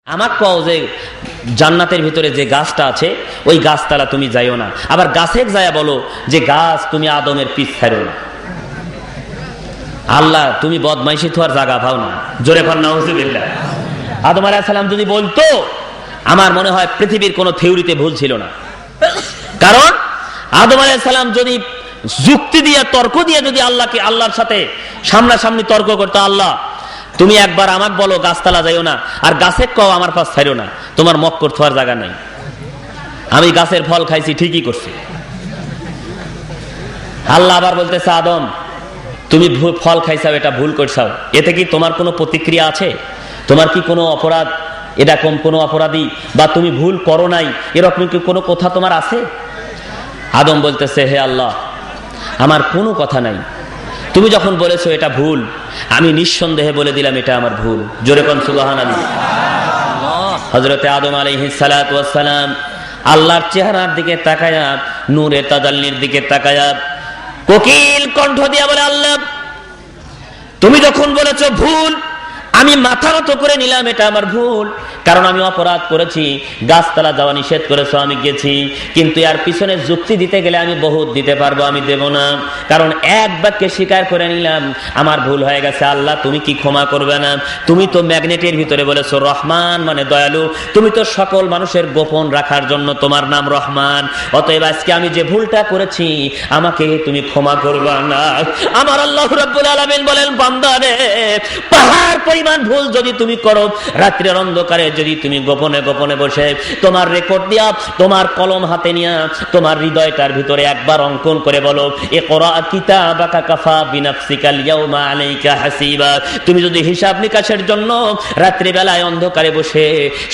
আমার কও যে জান্নাতের ভিতরে যে গাছটা আছে ওই গাছতলা তুমি যাইও না, আবার গাছে যায়া বলো যে গাছ তুমি আদমের পিছ ছাড়ো না। আল্লাহ তুমি বদমাইশি থার জায়গা পাও না, জোরে কর নাউজুবিল্লাহ। আদম আলাইহিস সালাম যদি বলতো, আমার মনে হয় পৃথিবীর কোনো থিওরিতে ভুল ছিল না। কারণ আদম আলাইহিস সালাম যদি যুক্তি দিয়ে তর্ক দিয়ে যদি আল্লাহর সাথে সামনাসামনি তর্ক করতো, আল্লাহ তুমি একবার আমাকে বলো গাছতলা যাইও না, আর গাছের কও আমার পাশ ছাড়ো না, তোমার মক্কর থার জায়গা নাই। আমি গাছের ফল খাইছি, ঠিকই করছি। আল্লাহ আবার বলতেছে, আদম তুমি ফল খাইছাও, এটা ভুল করছাও, এতে কি তোমার কোনো প্রতিক্রিয়া আছে? তোমার কি কোনো অপরাধ, এরকম কোনো অপরাধী বা তুমি ভুল করো নাই এরকম কি কোনো কথা তোমার আছে? আদম বলতেছে, হে আল্লাহ আমার কোনো কথা নাই, তুমি যখন বলেছো এটা ভুল, আমি নিঃসন্দেহে বলে দিলাম এটা আমার ভুল। জোরে কোন সুবহানাল্লাহ। হযরতে আদম আলাইহিস সালাতু ওয়াস সালাম আল্লাহর চেহারার দিকে তাকায়া, নূরে তাজাল্লির দিকে তাকায়া কোকিল কণ্ঠ দিয়ে বলে, আল্লাহ তুমি যখন বলেছো ভুল, আমি মাথা নত করে নিলাম এটা আমার ভুল, কারণ আমি অপরাধ করেছি, গাছতলা যাওয়া নিষেধ করেছো, আমি গেছি, কিন্তু এর পিছনে যুক্তি দিতে গেলে আমি বহুত দিতে পারবো, আমি দেব না, কারণ এক বাক্যে স্বীকার করে নিলাম আমার ভুল হয়ে গেছে। আল্লাহ তুমি কি ক্ষমা করবে না? তুমি তো ম্যাগনেটের ভিতরে বলেছো রহমান মানে দয়ালু, তুমি তো সকল মানুষের গোপন রাখার জন্য তোমার নাম রহমান, অতএব আজকে আমি যে ভুলটা করেছি আমাকে তুমি ক্ষমা করবে না। আমার আল্লাহ রাব্বুল আলামিন বলেন, বান্দা রে, পাহাড় পরিমাণ ভুল যদি তুমি করো, রাত্রের অন্ধকারে যদি তুমি গোপনে গোপনে বসে তোমার রেকর্ড দিয়া, তোমার কলম হাতে নিয়া তোমার হৃদয়টার ভিতরে একবার অঙ্কন করে বলো, ইকরা কিতাবাকা কাফা বিনাফসিকাল ইয়াউমা আলাইকা হাসিবা, তুমি যদি হিসাব নিকাশের জন্য রাত্রি বেলায় অন্ধকারে বসে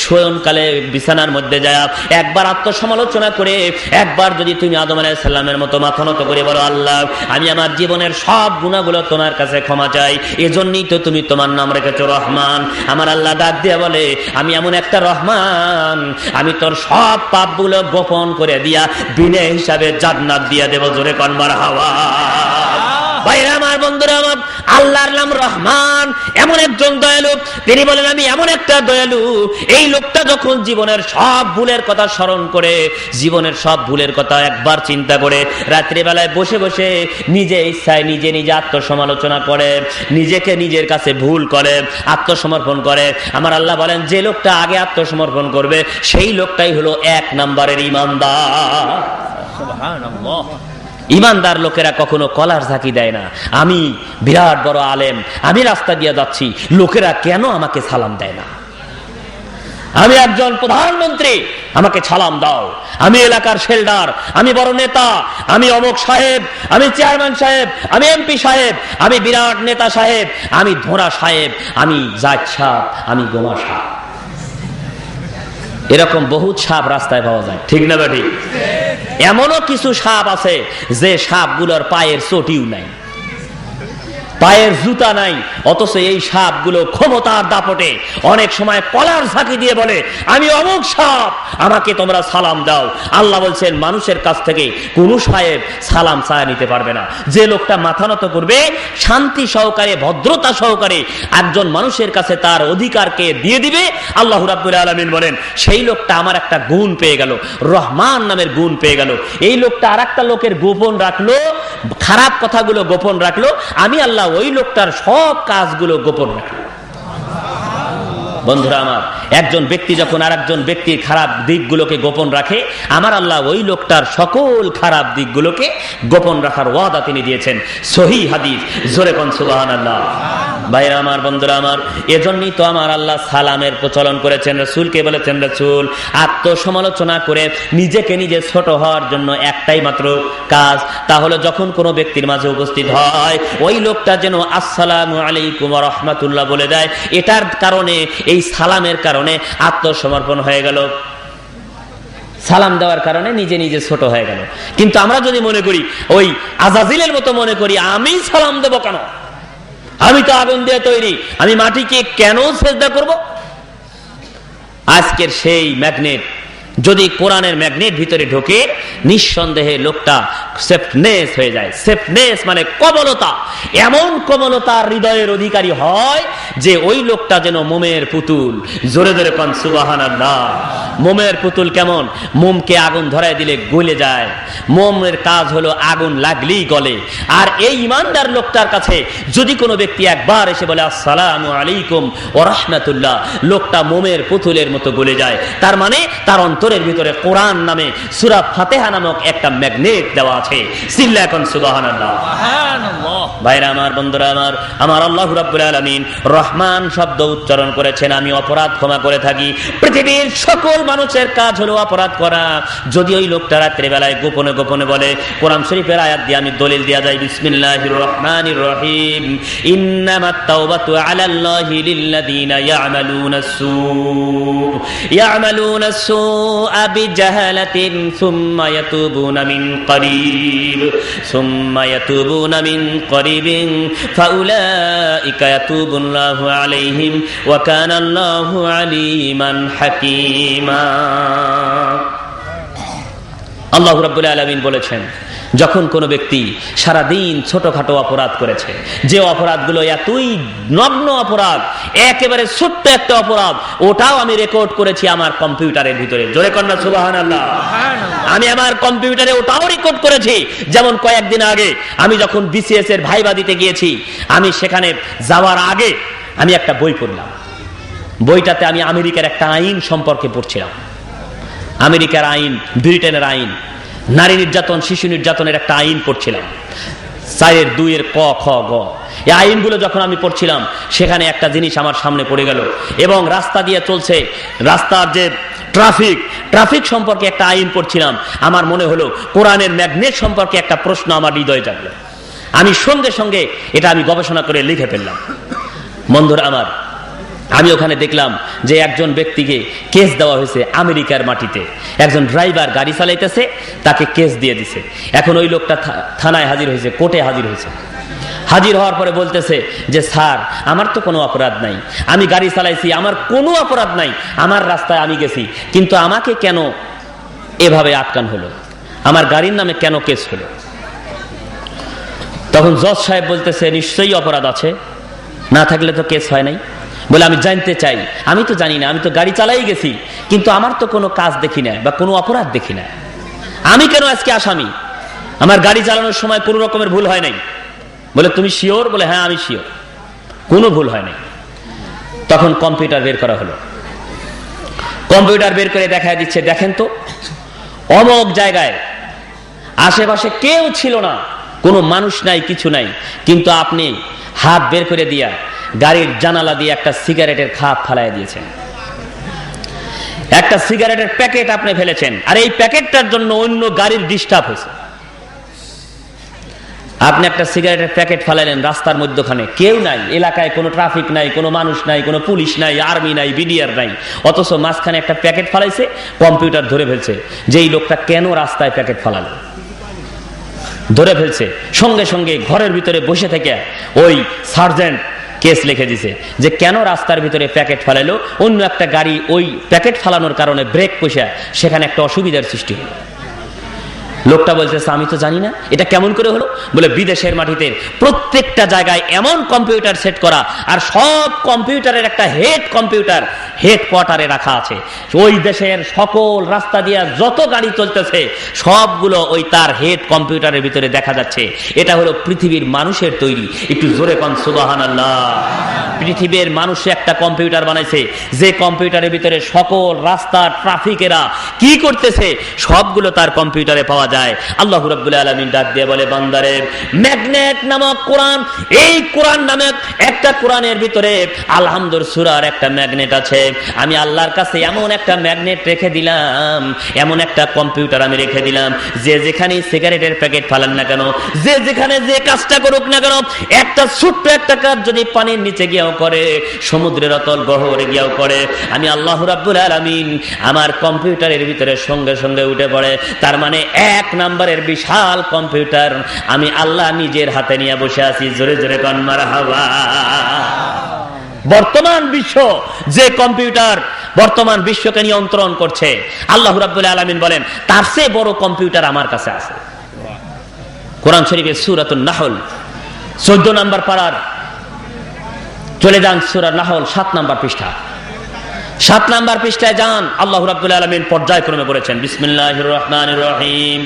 শয়নকালে বিছানার মধ্যে যায় একবার আত্মসমালোচনা করে, একবার যদি তুমি আদম আলাইহিস সালামের মতো মাথা নত করে বলো, আল্লাহ আমি আমার জীবনের সব গুনাহগুলো তোমার কাছে ক্ষমা চাই, এজন্যই তো তুমি তোমার নাম রেখেছো রহমান। আমার আল্লাহ ডাক দিয়ে বলে, আমি এমন একটা রহমান, আমি তোর সব পাপগুলো গোপন করে দিয়া বিনা হিসাবে জান্নাত দিয়া দেব। জোরে কোন মারহাবা। ভাইরা আমার, বন্ধুরা আমার, আল্লাহর নাম রহমান, এমন একজন দয়ালু, তিনি বলেন আমি এমন একটা দয়ালু, এই লোকটা যখন জীবনের সব ভুলের কথা স্মরণ করে, জীবনের সব ভুলের কথা একবার চিন্তা করে, রাত্রিবেলায় বসে বসে নিজে ইচ্ছায় নিজে নিজে আত্মসমালোচনা করে, নিজেকে নিজের কাছে ভুল করে, আত্মসমর্পণ করে, আমার আল্লাহ বলেন যে লোকটা আগে আত্মসমর্পণ করবে সেই লোকটাই হলো 1 নম্বরের ঈমানদার। সুবহানাল্লাহ। ঈমানদার লোকেরা কখনো কলার ঝাঁকি দেয় না। আমি বিরাট বড় আলেম, আমি রাস্তা দিয়ে যাচ্ছি, লোকেরা কেন আমাকে সালাম দেয় না? আমি একজন প্রধানমন্ত্রী, আমাকে সালাম দাও। আমি এলাকার শেল্ডার, আমি বড় নেতা, আমি অমুক সাহেব, আমি চেয়ারম্যান সাহেব, আমি এমপি সাহেব, আমি বিরাট নেতা সাহেব, আমি ধোঁড়া সাহেব, আমি জাত সাহেব, আমি গোমা সাহেব। এরকম বহুত সাপ রাস্তায় পাওয়া যায়, ঠিক না বেটি? এমনও কিছু সাপ আছে যে সাপগুলোর পায়ের চটিও নাই, পায়ের জুতা নাই, অথচ এই সাপগুলো ক্ষমতার দাপটে অনেক সময় কলার ঝাঁকি দিয়ে বলে, আমি অমুক সাপ, আমাকে তোমরা সালাম দাও। আল্লাহ বলছেন মানুষের কাছ থেকে কোন সাহেব সালাম চায়া নিতে পারবে না। যে লোকটা মাথা নত করবে শান্তি সহকারে, ভদ্রতা সহকারে একজন মানুষের কাছে তার অধিকারকে দিয়ে দিবে, আল্লাহ রাব্বুল আলামিন বলেন সেই লোকটা আমার একটা গুণ পেয়ে গেল, রহমান নামের গুণ পেয়ে গেল। এই লোকটা আর একটা লোকের গোপন রাখলো, খারাপ কথাগুলো গোপন রাখলো, আমি আল্লাহ ওই লোকটার সব কাজগুলো গোপন রাখলো। বন্ধুরা আমার, একজন ব্যক্তি যখন আর একজন ব্যক্তির খারাপ দিকগুলোকে গোপন রাখে, আমার আল্লাহ ওই লোকটার সকল খারাপ দিকগুলোকে গোপন রাখার ওয়াদা তিনি দিয়েছেন। সহিহ হাদিস, জোরে কোন সুবহানাল্লাহ। ভাইরা আমার, বন্ধুরা আমার, এজন্যই তো আমার আল্লাহ সালামের প্রচলন করেছেন। রাসূলকে বলেছেন, রাসূল আত্মসমালোচনা করে নিজেকে নিজে ছোট হওয়ার জন্য একটাই মাত্র কাজ, তা হলো যখন কোনো ব্যক্তির মাঝে উপস্থিত হয় ওই লোকটা যেন আসসালামু আলাইকুম ওয়া রাহমাতুল্লাহ বলে দেয়। এটার কারণে, এই সালামের কারণে আত্মসমর্পণ হয়ে গেল, সালাম দেওয়ার কারণে নিজে নিজে ছোট হয়ে গেল। কিন্তু আমরা যদি মনে করি, ওই আজাজিলের মতো মনে করি, আমি সালাম দেব কেন, আমি তো আগুন দিয়ে তৈরি, আমি মাটিকে কেন সেজদা করব? আজকের সেই ম্যাগনেট যদি কোরআনের ম্যাগনেট ভিতরে ঢোকে নিঃসন্দেহে লোকটা সেফনেস হয়ে যায়। সেফনেস মানে কমলতা, এমন কমলতার হৃদয়ের অধিকারী হয় যে ওই লোকটা যেন মোমের পুতুল। জোরে জোরে পান সুবহানাল্লাহ। মোমের পুতুল কেমন? মোমকে আগুন ধরায় দিলে গলে যায়, মোমের কাজ হলো আগুন লাগলেই গলে। আর এই ইমানদার লোকটার কাছে যদি কোনো ব্যক্তি একবার এসে বলে আসসালামু আলাইকুম ওয়া রাহমাতুল্লাহ, লোকটা মোমের পুতুলের মতো গলে যায়। তার মানে তার অন্তরের ভিতরে কোরআন নামে সূরা ফাতিহা নামক একটা ম্যাগনেট দেওয়া আছে। সিল্লা এখন সুবহানাল্লাহ। সুবহানাল্লাহ। ভাইরা আমার, বন্ধুরা আমার, আমার আল্লাহ রাব্বুল আলামিন রহমান শব্দ উচ্চারণ করেছেন। আমি অপরাধ ক্ষমা করে থাকি। পৃথিবীর সকল মানুষের কাজ হলো অপরাধ করা। যদি ওই লোকটা রাত্রে বেলায় গোপনে গোপনে বলে, কোরআন শরীফের আয়াত দিয়ে আমি দলিল দেয়া যায়, বিসমিল্লাহির রহমানির রহিম, ইন্নামাত তাওবাতু আলাল্লাহি লিল্লাযিনা ইয়া'মালুনাস সুআ বিজাহালাতিন সুম্মা ইয়াতুবুনা মিন করিবিন ফাউলাইকা ইয়াতুবুল্লাহু আলাইহিম ওয়া কানাল্লাহু আলিমান হাকীমা। আল্লাহ রাব্বুল আলামিন বলেছেন, যখন কোনো ব্যক্তি সারাদিন ছোটখাটো অপরাধ করেছে, যে অপরাধগুলো এতই নগ্ন অপরাধ, একেবারে ছোট্ট একটা অপরাধ, ওটাও আমি রেকর্ড করেছি আমার কম্পিউটারের ভিতরে। জোরে কন্যা সুবহানাল্লাহ। আমি আমার কম্পিউটারে ওটাও রেকর্ড করেছি। যেমন কয়েকদিন আগে আমি যখন বিসিএস এর ভাইবা দিতে গিয়েছি, আমি সেখানে যাওয়ার আগে আমি একটা বই পড়লাম। বইটাতে আমি আমেরিকার একটা আইন সম্পর্কে পড়ছিলাম। আমেরিকার আইন, ব্রিটেনের আইন, নারী নির্যাতন, শিশু নির্যাতনের একটা আইন পড়ছিলাম। 4-2 ক খ গ, এই আইনগুলো যখন আমি পড়ছিলাম, সেখানে একটা জিনিস আমার সামনে পড়ে গেল। এবং রাস্তা দিয়ে চলছে, রাস্তার যে ট্রাফিক সম্পর্কে একটা আইন পড়ছিলাম। আমার মনে হলো কোরআনের ম্যাগনেট সম্পর্কে একটা প্রশ্ন আমার হৃদয়ে জাগলো। আমি সঙ্গে সঙ্গে এটা আমি গবেষণা করে লিখে ফেললাম। বন্ধুরা আমার, আমি ওখানে দেখলাম যে একজন ব্যক্তিকে কেস দেওয়া হয়েছে আমেরিকার মাটিতে। একজন ড্রাইভার গাড়ি চালাইতেছে, তাকে কেস দিয়ে দিছে। এখন ওই লোকটা থানায় হাজির হয়েছে, কোর্টে হাজির হয়েছে। হাজির হওয়ার পরে বলতেছে যে স্যার, আমার তো কোনো অপরাধ নাই, আমি গাড়ি চালাইছি, আমার কোনো অপরাধ নাই, আমার রাস্তায় আমি গেছি, কিন্তু আমাকে কেন এভাবে আটকান হলো, আমার গাড়ির নামে কেন কেস হলো? তখন জজ সাহেব বলতেছে নিশ্চয়ই অপরাধ আছে, না থাকলে তো কেস হয় নাই। বলে আমি জানতে চাই। আমি তো জানি না, আমি তো গাড়ি চালাই গেছি, কিন্তু আমার তো কোনো কাজ দেখি না বা কোনো অপরাধ দেখি না, আমি কেন আজকে আসামি? আমার গাড়ি চালানোর সময় কোনো রকমের ভুল হয় নাই। বলে তুমি শিওর? বলে হ্যাঁ আমি শিওর, কোনো ভুল হয় নাই। তখন কম্পিউটার বের করা হলো। কম্পিউটার বের করে দেখা দিচ্ছে, দেখেন তো অমুক জায়গায় আশেপাশে কেউ ছিল না, কোনো মানুষ নাই, কিছু নাই, কিন্তু আপনি হাত বের করে দিয়া গাড়ির জানালা দিয়ে একটা সিগারেটের খাপ ফালাই দিয়েছেন, একটা সিগারেটের প্যাকেট আপনি ফেলেছেন, আর এই প্যাকেটটার জন্য অন্য গাড়ির ডিস্টার্ব হয়েছে। আপনি একটা সিগারেটের প্যাকেট ফালাইলেন রাস্তার মধ্যখানে, কেউ নাই, এলাকায় কোনো ট্রাফিক নাই, কোনো মানুষ নাই, কোনো পুলিশ নাই, আর্মি নাই, বিডিআর নাই, অথচ মাঝখানে একটা প্যাকেট ফালাইছে। কম্পিউটার ধরে ফেলছে যে এই লোকটা কেন রাস্তায় প্যাকেট ফালালো, ধরে ফেলছে। সঙ্গে সঙ্গে ঘরের ভিতরে বসে থেকে ওই সার্জেন্ট কেস লিখে দিছে যে কেন রাস্তার ভিতরে প্যাকেট ফালাইলো, অন্য একটা গাড়ি ওই প্যাকেট ফালানোর কারণে ব্রেক কষে সেখানে একটা অসুবিধার সৃষ্টি হলো। লোকটা বলতেছে আমি তো জানি না, এটা কেমন করে হলো? বলে বিদেশের মাটিতে প্রত্যেকটা জায়গায় এমন কম্পিউটার সেট করা, আর সব কম্পিউটারের একটা হেড কম্পিউটার হেড কোয়ার্টারে রাখা আছে। ওই দেশের সকল রাস্তা দিয়ে যত গাড়ি চলতেছে সবগুলো ওই তার হেড কম্পিউটারের ভিতরে দেখা যাচ্ছে। এটা হলো পৃথিবীর মানুষের তৈরি। একটু জোরে কোন সুবহানাল্লাহ। পৃথিবীর মানুষ একটা কম্পিউটার বানাইছে, যে কম্পিউটারের ভিতরে সকল রাস্তা ট্রাফিকেরা কি করতেছে সবগুলো তার কম্পিউটারে পাওয়া যায়। আল্লাহ রাব্বুল আলামিন ডাক দিয়ে বলে, বান্দারে ম্যাগনেট নামক কোরআন, এই কোরআন নামক একটা কোরআনের ভিতরে আলহামদুলিল্লাহ সূরার একটা ম্যাগনেট আছে। আমি আল্লাহর কাছে এমন একটা ম্যাগনেট রেখে দিলাম, এমন একটা কম্পিউটার আমি রেখে দিলাম, যে যেখানে সিগারেটের প্যাকেট ফালান না কেন, যে যেখানে যে কাজটা করুক না কেন, একটা ছোট্ট একটা কাজ যদি পানির নিচে গিয়েও করে, সমুদ্রের অতল গহরে গিয়েও করে, আমি আল্লাহ রাব্বুল আলামিন আমার কম্পিউটারের ভিতরে সঙ্গে সঙ্গে উঠে পড়ে। তার মানে 1 নম্বরের বিশাল কম্পিউটার আমি আল্লাহ নিজের হাতে নিয়ে বসে আছি। জোরে জোরে কোন মারহাবা। বর্তমান বিশ্ব যে কম্পিউটার বর্তমান বিশ্বকে নিয়ন্ত্রণ করছে। আল্লাহ রাব্বুল আলামিন বলেন তার চেয়ে বড় কম্পিউটার আমার কাছে আছে। কোরআন শরীফের সূরাতুন নাহল 14 নম্বর পারার চলে যান, সূরা নাহল 7 নম্বর পৃষ্ঠা। 7 নম্বর পৃষ্ঠায় যান, আল্লাহ রাব্বুল আলামিন পর্যায়ক্রমে বলেছেন বিসমিল্লাহির রহমানির রহিম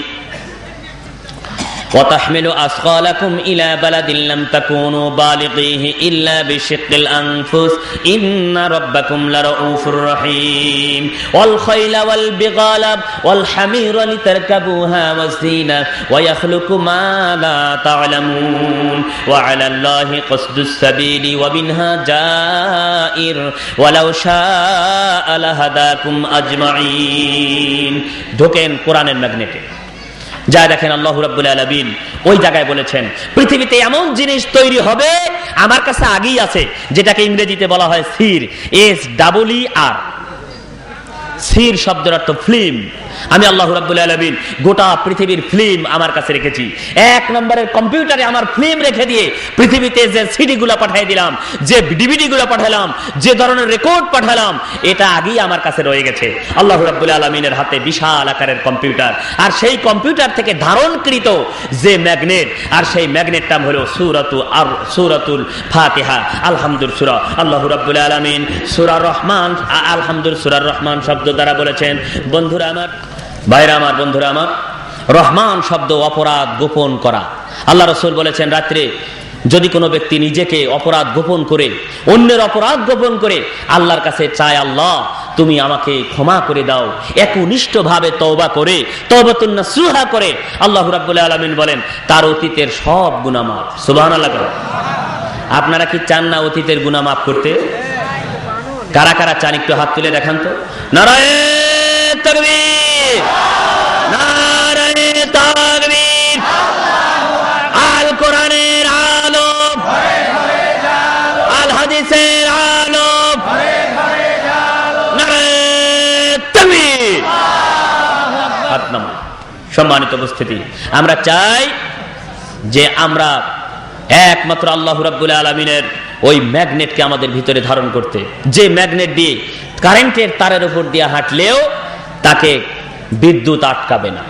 وَتَحْمِلُ أَثْقَالَكُمْ إِلَى بَلَدٍ لَّمْ تَكُونُوا بَالِغِيهِ إِلَّا بِشِقِّ الْأَنفُسِ إِنَّ رَبَّكُمْ لَرَءُوفٌ رَّحِيمٌ وَالْخَيْلَ وَالْبِغَالَ وَالْحَمِيرَ لِتَرْكَبُوهَا وَالزِّينَةَ وَيَخْلُقُ مَا لَا تَعْلَمُونَ وَعَلَى اللَّهِ قَصْدُ السَّبِيلِ وَمِنْهَا جَائِرٌ وَلَوْ شَاءَ لَهَدَاكُمْ أَجْمَعِينَ। ঢোকেন কোরআনের ম্যাগনেটে, যা দেখেন আল্লাহ রাব্বুল আলামিন ওই জায়গায় বলেছেন পৃথিবীতে এমন জিনিস তৈরি হবে আমার কাছে আগেই আছে, যেটাকে ইংরেজিতে বলা হয় সির, SEER। সির শব্দের অর্থ ফিল্ম। আমি আল্লাহ রাব্বুল আলামিন গোটা পৃথিবীর ফিল্ম আমার কাছে রেখেছি। 1 নম্বরের কম্পিউটারে আমার ফিল্ম রেখে দিয়ে পৃথিবীতে যে সিডি গুলা পাঠিয়ে দিলাম, যে ডিভিডি গুলা পাঠালাম, যে ধরনের রেকর্ড পাঠালাম, এটা আগেই আমার কাছে রয়ে গেছে। আল্লাহ রাব্বুল আলামিনের হাতে বিশাল আকারের কম্পিউটার, আর সেই কম্পিউটার থেকে ধারণকৃত যে ম্যাগনেট, আর সেই ম্যাগনেট নাম হলো সূরাতুল ফাতিহা, আলহামদুল সূরা। আল্লাহ রাব্বুল আলামিন সূরা রহমান, আলহামদুল সূরার রহমান শব্দ দ্বারা বলেছেন, বন্ধুরা আমার, ভাইরা আমার, বন্ধুরা আমার, রহমান শব্দ অপরাধ গোপন করা। আল্লাহ রাসূল বলেছেন রাত্রে যদি কোনো ব্যক্তি নিজেকে অপরাধ গোপন করে, অন্যের অপরাধ গোপন করে আল্লাহর কাছে চায়, আল্লাহ তুমি আমাকে ক্ষমা করে দাও, একনিষ্ঠভাবে তওবা করে, তওবাতুন নাসুহা করে, আল্লাহ রাব্বুল আলামিন বলেন তার অতীতের সব গুনাহ মাফ। সুবহানাল্লাহ। আপনারা কি চান না অতীতের গুনাহ মাফ করতে? কারা কারা চান একটু হাত তুলে দেখান তো। নারায়ে তাকবীর, নারায়ে তাকবীর। আল কোরআনের আলো, আল হাদিসের আলো, নারায়ে তাকবীর। হাত নামান। সম্মানিত উপস্থিতি, আমরা চাই যে আমরা একমাত্র আল্লাহ রাব্বুল আলামিনের ওই ম্যাগনেটকে আমাদের ভিতরে ধারণ করতে, যে ম্যাগনেট দিয়ে কারেন্টের তারের উপর দিয়ে হাঁটলেও তাকে বিদ্যুৎ আটকাবে না।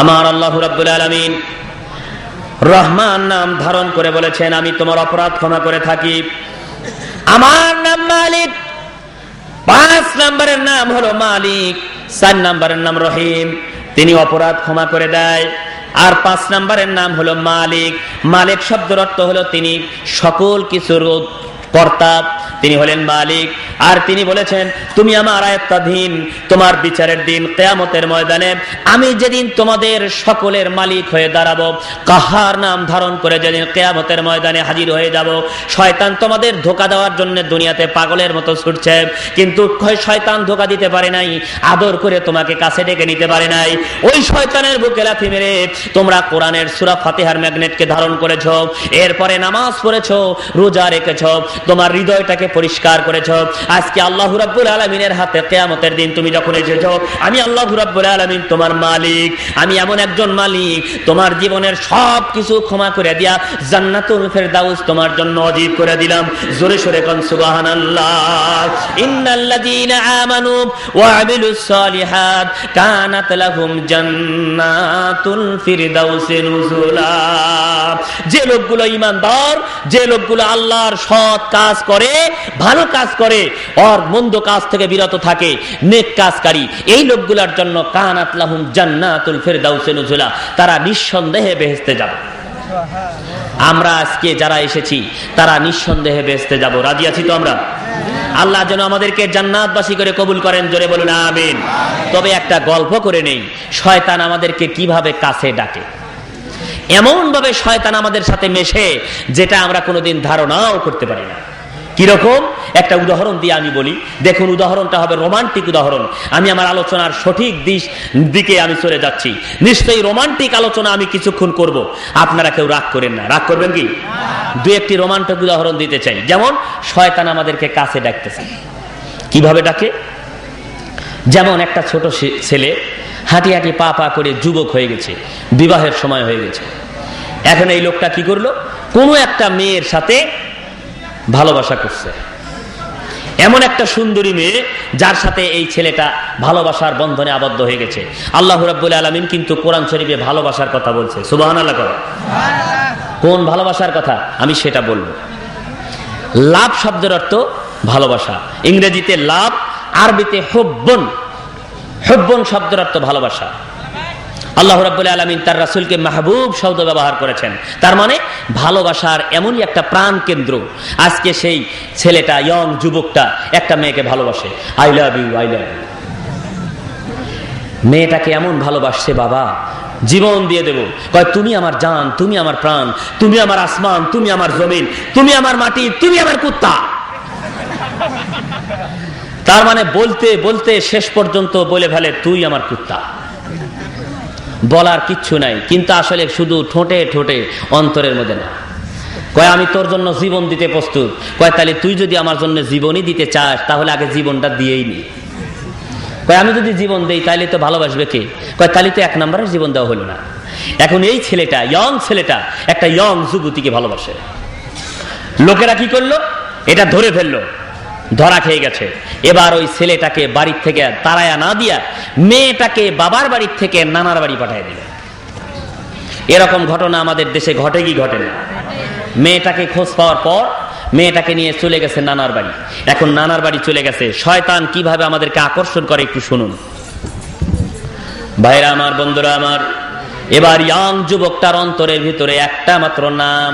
আমার আল্লাহ রাব্বুল আলামিন রহমান নাম ধারণ করে বলেছেন আমি তোমার অপরাধ ক্ষমা করে থাকি। আমার নাম মালিক। 5 নম্বরের নাম হলো মালিক, 4 নম্বরের নাম রহিম, তিনি অপরাধ ক্ষমা করে দেয়। আর 5 নম্বরের নাম হলো মালিক। মালিক শব্দের অর্থ হলো তিনি সকল কিছুর কর্তা, তিনি হলেন মালিক। আর তিনি বলেছেন তুমি আমার আয়াত্তাধীন, তোমার বিচারের দিন কিয়ামতের ময়দানে আমি যেদিন তোমাদের সকলের মালিক হয়ে দাঁড়াবো, কাহার নাম ধারণ করে যেদিন কিয়ামতের ময়দানে হাজির হয়ে যাব। শয়তান তোমাদের ধোঁকা দেওয়ার জন্য দুনিয়াতে পাগলের মতো ছুটছে, কিন্তু শয়তান ধোঁকা দিতে পারে নাই, আদর করে তোমাকে কাছে ডেকে নিতে পারে নাই। ওই শয়তানের বুকে লাথি মেরে তোমরা কোরআনের সূরা ফাতিহার ম্যাগনেটকে ধারণ করেছো, এরপরে নামাজ পড়েছো, রোজা রেখেছো, তোমার হৃদয়টাকে পরিষ্কার করেছো। আজকে আল্লাহ রাব্বুল আলামিনের হাতে কিয়ামতের দিন তুমি যখন এসেছো, আমি আল্লাহ রাব্বুল আলামিন তোমার মালিক, আমি এমন একজন মালিক তোমার জীবনের সব কিছু ক্ষমা করে দিয়া জান্নাতুল ফেরদাউস তোমার জন্য ওয়াজিব করে দিলাম। জোরে সোরে কোন সুবহানাল্লাহ। ইন্নাল্লাযীনা আমানু ওয়া আমিলুস সালিহাত কানাত লাহুম জান্নাতুল ফিরদাউসি নুজুলা। যে লোকগুলো ঈমানদার, যে লোকগুলো আল্লাহর সৎ কাজ করে, ভালো কাজ করে, আর মন্দ কাজ থেকে বিরত থাকে, নেক কাজকারী, এই লোকগুলোর জন্য কানাত লাহুম জান্নাতুল ফিরদাউসি নুজুলা, তারা নিঃসন্দেহে বেহেশতে যাবে। আমরা আজকে যারা এসেছি তারা নিঃসন্দেহে বেহেশতে যাব। রাজি আছি তো আমরা? আল্লাহ যেন আমাদেরকে জান্নাতবাসী করে কবুল করেন, জোরে বলুন আমিন। তবে একটা গল্প করে নেই, শয়তান আমাদেরকে কিভাবে কাছে ডাকে। এমন ভাবে শয়তান আমাদের সাথে মেশে যেটা আমরা কোনোদিন ধারণাও করতে পারি না। কিরকম একটা উদাহরণ দিয়ে আমি বলি, দেখুন উদাহরণটা হবে রোমান্টিক উদাহরণ। আমি আমার আলোচনার সঠিক দিকে আমি চলে যাচ্ছি। নিশ্চয়ই রোমান্টিক আলোচনা আমি কিছুক্ষণ করব, আপনারা কেউ রাগ করেন না। রাগ করবেন কি? 2-1টি রোমান্টিক উদাহরণ দিতে চাই। যেমন শয়তান আমাদেরকে কাছে ডাকতেছে। কিভাবে ডাকে? যেমন একটা ছোট ছেলে হাঁটি হাঁটি পা পা করে যুবক হয়ে গেছে, বিবাহের সময় হয়ে গেছে। এখন এই লোকটা কি করলো? কোনো একটা মেয়ের সাথে ভালোবাসা করছে। এমন একটা সুন্দরী মেয়ে যার সাথে এই ছেলেটা ভালোবাসার বন্ধনে আবদ্ধ হয়ে গেছে। আল্লাহ রাব্বুল আলামিন কিন্তু কোরআন শরীফে ভালোবাসার কথা বলছে। সুবহানাল্লাহ। কোন ভালোবাসার কথা আমি সেটা বলবো। লাভ শব্দের অর্থ ভালোবাসা, ইংরেজিতে লাভ, আরবিতে হুব্বুন। হুব্বুন শব্দের অর্থ ভালোবাসা। আল্লাহ রাব্বুল আলামিন তার রাসূলকে মাহবুব শব্দ ব্যবহার করেছেন, তার মানে ভালোবাসার এমনই একটা প্রাণ কেন্দ্র। আজকে সেই ছেলেটা, ইয়ং যুবকটা একটা মেয়েকে ভালোবাসে, I love you, I love you. মেয়েটাকে এমন ভালোবাসছে, বাবা জীবন দিয়ে দেব, কয় তুমি আমার জান, তুমি আমার প্রাণ, তুমি আমার আসমান, তুমি আমার জমিন, তুমি আমার মাটি, তুমি আমার কুত্তা। তার মানে বলতে বলতে শেষ পর্যন্ত বলে ফেলে তুই আমার কুত্তা। বলার কিচ্ছু নাই, কিন্তু আসলে শুধু ঠোঁটে ঠোঁটে, অন্তরের মধ্যে না। কয় আমি তোর জন্য জীবন দিতে প্রস্তুত। কয় তাহলে তুই যদি আমার জন্য জীবনই দিতে চাস তাহলে আগে জীবনটা দিয়েই নি। কয় আমি যদি জীবন দেই তাহলে তো ভালোবাসবে কে? কয় তাহলে তো এক নম্বরের জীবন দেওয়া হলো না। এখন এই ছেলেটা, ইয়ং ছেলেটা একটা ইয়ং যুবতীকে ভালোবাসে। লোকেরা কি করলো? এটা ধরে ফেললো, ধরা খেয়ে গেছে। এবার ওই ছেলেটাকে বাড়ির থেকে তাড়ায়া না দিয়া মেয়েটাকে বাবার বাড়ির থেকে নানার বাড়ি পাঠিয়ে দিল। এরকম ঘটনা আমাদের দেশে ঘটে কি ঘটে না? মেয়েটাকে খোঁজ পাওয়ার পর মেয়েটাকে নিয়ে চলে গেছে নানার বাড়ি। এখন নানার বাড়ি চলে গেছে, শয়তান কিভাবে আমাদেরকে আকর্ষণ করে একটু শুনুন। ভাইরা আমার, বন্ধুরা আমার, এবার ইয়াং যুবকটার অন্তরের ভিতরে একটা মাত্র নাম,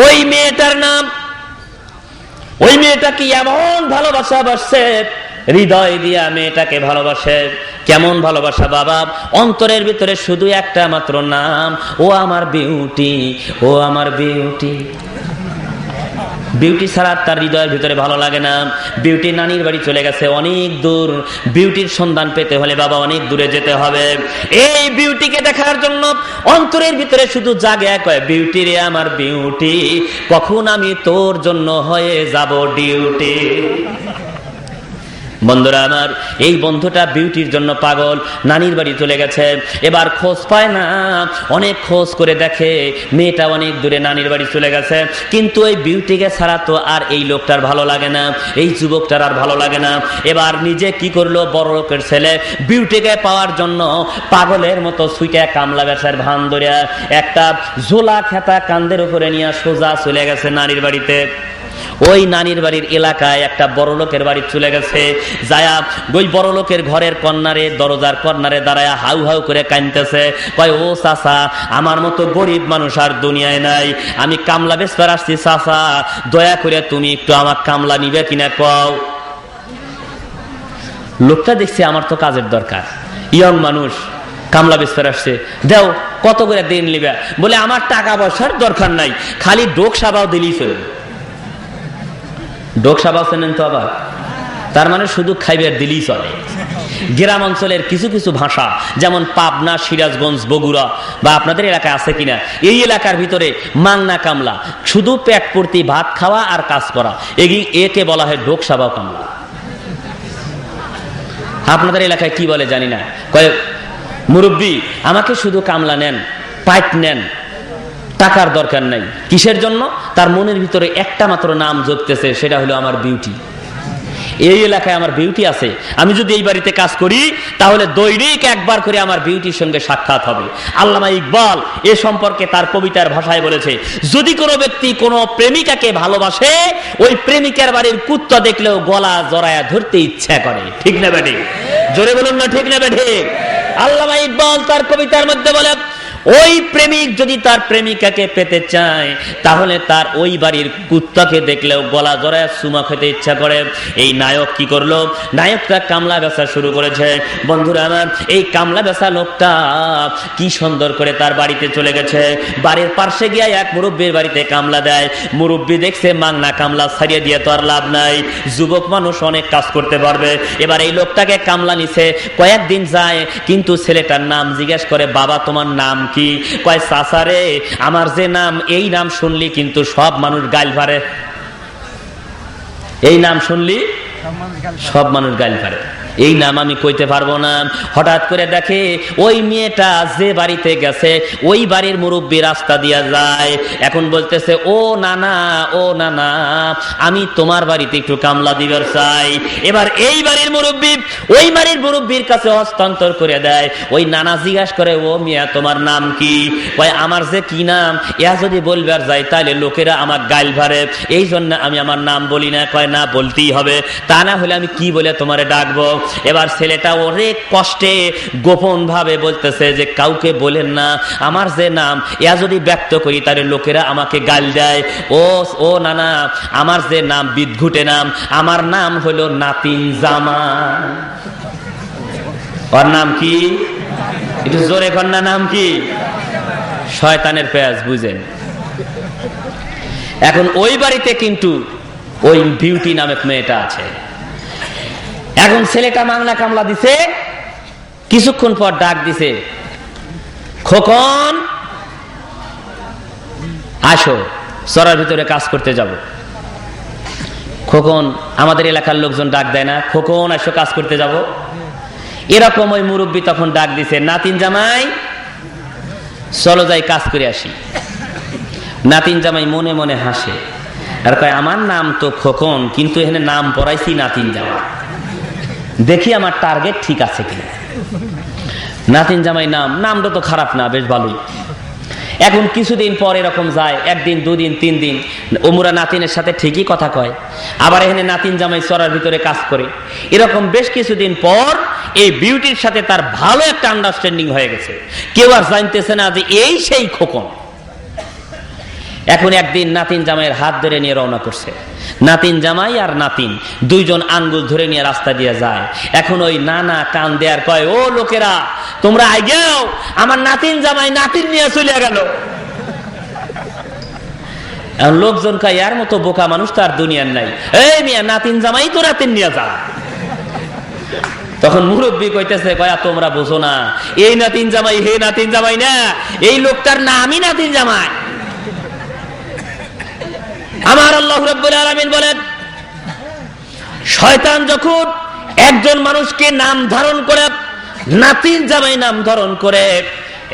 ওই মেয়েটার নাম। ওই মেয়েটাকে এমন ভালোবাসা বাসছে, হৃদয় দিয়া মেয়েটাকে ভালোবাসে। কেমন ভালোবাসা বাবা? অন্তরের ভিতরে শুধু একটা মাত্র নাম, ও আমার বিউটি, ও আমার বিউটি। বিউটি ছাড়া তার হৃদয়ের ভিতরে ভালো লাগে না। বিউটি নানির বাড়ি চলে গেছে অনেক দূর। বিউটির সন্ধান পেতে হলে বাবা অনেক দূরে যেতে হবে। এই বিউটিকে দেখার জন্য অন্তরের ভিতরে শুধু জাগে কয়, বিউটি রে আমার বিউটি, কখন আমি তোর জন্য হয়ে যাব ডিউটি। বন্ধুরা আমার, এই বন্ধুটা বিউটির জন্য পাগল, নানির বাড়ি চলে গেছে। এবার খোঁজ পায় না, অনেক খোঁজ করে দেখে মেয়েটা অনেক দূরে নানির বাড়ি চলে গেছে। কিন্তু এই বিউটিকে ছাড়া তো আর এই লোকটার ভালো লাগে না, এই যুবকটার আর ভালো লাগে না। এবার নিজে কি করলো, বড় লোকের ছেলে, বিউটিকে পাওয়ার জন্য পাগলের মতো সুইটা কামলা বেচার ভান ধরে একটা ঝোলা খেতা কান্দের উপরে নিয়ে সোজা চলে গেছে নানির বাড়িতে। ওই নানির বাড়ির এলাকায় একটা বড় লোকের বাড়ি চলে গেছে। যায়া ওই বড় লোকের ঘরের কর্নারে, দরজার কর্নারে দাঁড়ায় হাউ হাউ করে কাঁদতেছে। কয়, ও চাচা, আমার মতো গরিব মানুষ আর দুনিয়ায় নাই, আমি কামলা বেচবার আসছি চাচা, দয়া করে তুমি একটু আমার কামলা নিবে কিনা কও। লোকটা দেখছে আমার তো কাজের দরকার, ইয়ং মানুষ, কামলা বেচবার আসছে, দেও কত করে দিন নিবে। বলে আমার টাকা পয়সার দরকার নাই, খালি ডোক সাবাও দিলেই চলবে। ডোক সাবাও চেনেন তো আবার? তার মানে শুধু খাইবার দিলেই চলে। গ্রাম অঞ্চলের কিছু কিছু ভাষা, যেমন পাবনা, সিরাজগঞ্জ, বগুড়া বা আপনাদের এলাকায় আছে কিনা, এই এলাকার ভিতরে মাংনা কামলা, শুধু পেট পূর্তি ভাত খাওয়া আর কাজ করা, একে বলা হয় ডোক সাবাও কামলা। আপনাদের এলাকায় কি বলে জানি না। কয়, মুরব্বী আমাকে শুধু কামলা নেন, পাইট নেন, টাকার দরকার নাই। কিসের জন্য? তার মনের ভিতরে একটা মাত্র নাম জপতেছে, সেটা হলো আমার বিউটি। এই এলাকায় আমার বিউটি আছে, আমি যদি এই বাড়িতে কাজ করি তাহলে দৈনিক একবার করে আমার বিউটির সঙ্গে সাক্ষাৎ হবে। আল্লামা ইকবাল এ সম্পর্কে তার কবিতার ভাষায় বলেছে, যদি কোনো ব্যক্তি কোনো প্রেমিকাকে ভালোবাসে, ওই প্রেমিকার বাড়ির কুত্তা দেখলেও গলা জড়ায়া ধরতে ইচ্ছা করে। ঠিক না বেঠে? জোরে বলুন না, ঠিক না বেঠে? আল্লামা ইকবাল তার কবিতার মধ্যে বলে, ওই প্রেমিক যদি তার প্রেমিকাকে পেতে চায় তাহলে তার ওই বাড়ির কুত্তাকে দেখলেও গলা জড়ায় চুমা খেতে ইচ্ছা করে। এই নায়ক কি করলো? নায়কটা কামলা বেচা শুরু করেছে। বন্ধুরা আমার, এই কামলা বেচা লোকটা কি সুন্দর করে তার বাড়িতে চলে গেছে। বাড়ির পাশে গিয়ে এক মুরব্বীর বাড়িতে কামলা দেয়। মুরব্বী দেখছে মাংনা কামলা ছাড়িয়ে দিয়ে তো আর লাভ নাই, যুবক মানুষ অনেক কাজ করতে পারবে। এবার এই লোকটাকে কামলা নিছে, কয়েকদিন যায়, কিন্তু ছেলেটার নাম জিজ্ঞেস করে, বাবা তোমার নাম কি? কয়, চাচা রে, আমার যে নাম, এই নাম শুনলি কিন্তু সব মানুষ গাইল পারে। এই নাম শুনলি সব মানুষ গাইল পারে। এই নাম আমি কইতে পারবো না। হঠাৎ করে দেখে ওই মেয়েটা যে বাড়িতে গেছে ওই বাড়ির মুরব্বী রাস্তা দিয়া যায়, এখন বলতেছে ও নানা, ও নানা, আমি তোমার বাড়িতে একটু কামলা দিবার চাই। এবার এই বাড়ির মুরব্বী ওই বাড়ির মুরব্বীর কাছে হস্তান্তর করে দেয়। ওই নানা জিজ্ঞাসা করে, ও মিয়া তোমার নাম কি? কয় আমার যে কি নাম, ইয়া যদি বলবার যাই তাহলে লোকেরা আমার গাইল ভারে, এই জন্য আমি আমার নাম বলি না। কয় না, বলতেই হবে, তা না হলে আমি কি বলে তোমারে ডাকবো? এবার ছেলেটা অনেক কষ্টে গোপন ভাবে বলতেছে যে কাউকে বলেন না আমার যে নাম, ইয়া যদি ব্যক্ত করি তাহলে লোকেরা আমাকে গাল দেয়। ও নানা, আমার যে নাম বিদঘুটে নাম, আমার নাম হলো নাতিন জামাই। ওর নাম কি? একটু জোরে কন্যা, নাম কি? শয়তানের পেঁয়াজ, বুঝেন? এখন ওই বাড়িতে কিন্তু ওই বিউটি নামক মেয়েটা আছে। এখন ছেলেটা মাংলা কামলা দিছে, কিছুক্ষণ পর ডাক দিছে, খোকন আসো, চরার ভিতরে কাজ করতে যাব। খোকন, আমাদের এলাকার লোকজন ডাক দেয় না, খোকন আসো কাজ করতে যাব। এরকম ওই মুরব্বী তখন ডাক দিছে, নাতিন জামাই চলো যাই কাজ করে আসি। নাতিন জামাই মনে মনে হাসে আর কয়, আমার নাম তো খোকন, কিন্তু এখানে নাম পড়াইছি নাতিন জামাই, দেখি আমার টার্গেট ঠিক আছে কিনা। নাতিন জামাই নামটা তো খারাপ না, বেশ ভালোই। এখন কিছুদিন পর এরকম যায়, একদিন, দুদিন, 3 দিন, ওমরা নাতিনের সাথে ঠিকই কথা কয়, আবার এখানে নাতিন জামাই চরার ভিতরে কাজ করে। এরকম বেশ কিছুদিন পর এই বিউটির সাথে তার ভালো একটা আন্ডারস্ট্যান্ডিং হয়ে গেছে, কেউ আর জানতেছে না যে এই সেই খোকন। এখন একদিন নাতিন জামাইয়ের হাত ধরে নিয়ে রওনা করছে। নাতিন জামাই আর নাতিন দুইজন আঙ্গুল ধরে নিয়ে রাস্তা দিয়ে যায়। এখন ওই নানা কান দেয়ার কয়, ও লোকেরা তোমরা আইগাও, আমার নাতিন জামাই নাতিন নিয়ে চলে গেল। লোকজন কয়, এর মতো বোকা মানুষ তো আর দুনিয়ার নাই, এই মিয়া নাতিন জামাই তো নাতিন নিয়ে যা। তখন মুরব্বী কইতেছে, কয়া তোমরা বুঝো না, এই নাতিন জামাই হে নাতিন জামাই না, এই লোকটার নামই নাতিন জামাই। আমার আল্লাহ রাব্বুল আলামিন বলেন, শয়তান যখন একজন মানুষকে নাম ধারণ করে, নাতিন জামাই নাম ধারণ করে,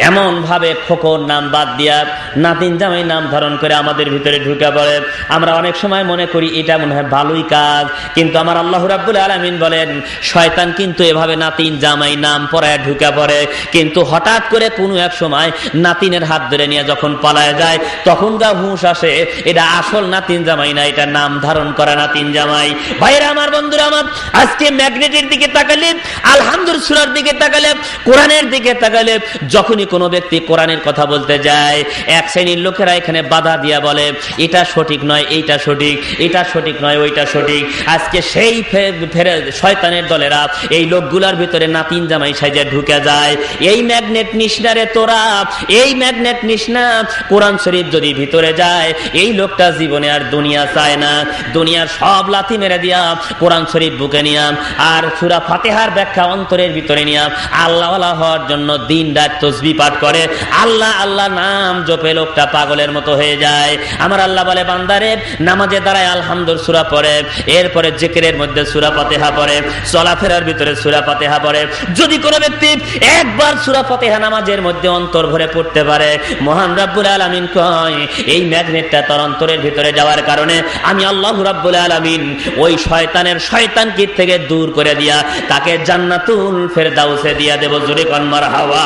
এমন ভাবে খোকন নাম বাদ দিয়া নাতিন জামাই নাম ধারণ করে আমাদের ভিতরে ঢুকে পড়ে, আমরা অনেক সময় মনে করি এটা মনে হয় ভালোই কাজ, কিন্তু আমার আল্লাহ রাব্বুল আলামিন বলেন শয়তান কিন্তু এভাবে নাতিন জামাই নাম পড়ায় ঢুকে পড়ে, কিন্তু হঠাৎ করে কোনো এক সময় নাতিনের হাত ধরে নিয়ে যখন পালায় যায় তখন যা হুঁশ আসে এটা আসল নাতিন জামাই না, এটা নাম ধারণ করা নাতিন জামাই। ভাইরা আমার, বন্ধুরা আমার, আজকে ম্যাগনেটের দিকে তাকালে, আলহামদুলিল্লাহ সূরার দিকে তাকালে, কোরআনের দিকে তাকালে, যখনই কোনো ব্যক্তি কোরআনের কথা বলতে যায় এক শ্রেণীর লোকেরা এখানে বাধা দিয়া বলে এটা সঠিক নয়, এইটা সঠিক, এটা সঠিক নয়, ওইটা সঠিক। আজকে সেই শয়তানের দলেরা এই লোকগুলার ভিতরে নাতিন জামাই সাইজে ঢুকে যায়। এই ম্যাগনেট নিশনারে তোরা, এই ম্যাগনেট নিশনা কোরআন শরীফ যদি ভিতরে যায়, এই লোকটা জীবনে আর দুনিয়া চায় না, দুনিয়ার সব লাথি মেরে দিয়া কোরআন শরীফ বুকে নিয়া আর সূরা ফাতিহার ব্যাখ্যা অন্তরের ভিতরে নিয়া আল্লাহ ওয়ালা হওয়ার জন্য দিন রাত তাসবিহ পাঠ করে, আল্লাহ আল্লাহ নাম জপে লোকটা পাগলের মতো হয়ে যায়। আমার আল্লাহ বলে, বান্দারে নামাজে দাঁড়ায় আলহামদুলিল্লাহ সূরা পড়ে, এরপরে জিকিরের মধ্যে সূরা ফাতিহা পড়ে, চলাফেরার ভিতরে সূরা ফাতিহা পড়ে। যদি কোনো ব্যক্তি একবার সূরা ফাতিহা নামাজের মধ্যে অন্তর ভরে পড়তে পারে, মহান রব্বুল আলামিন কয় এই ম্যাগনেটটা তার অন্তরের ভিতরে যাওয়ার কারণে আমি আল্লাহ রব্বুল আলামিন ওই শয়তানের শয়তানকির থেকে দূর করে দিয়া তাকে জান্নাতুল ফেরদাউসে দিয়া দেব। জোরে কোন মারহাবা।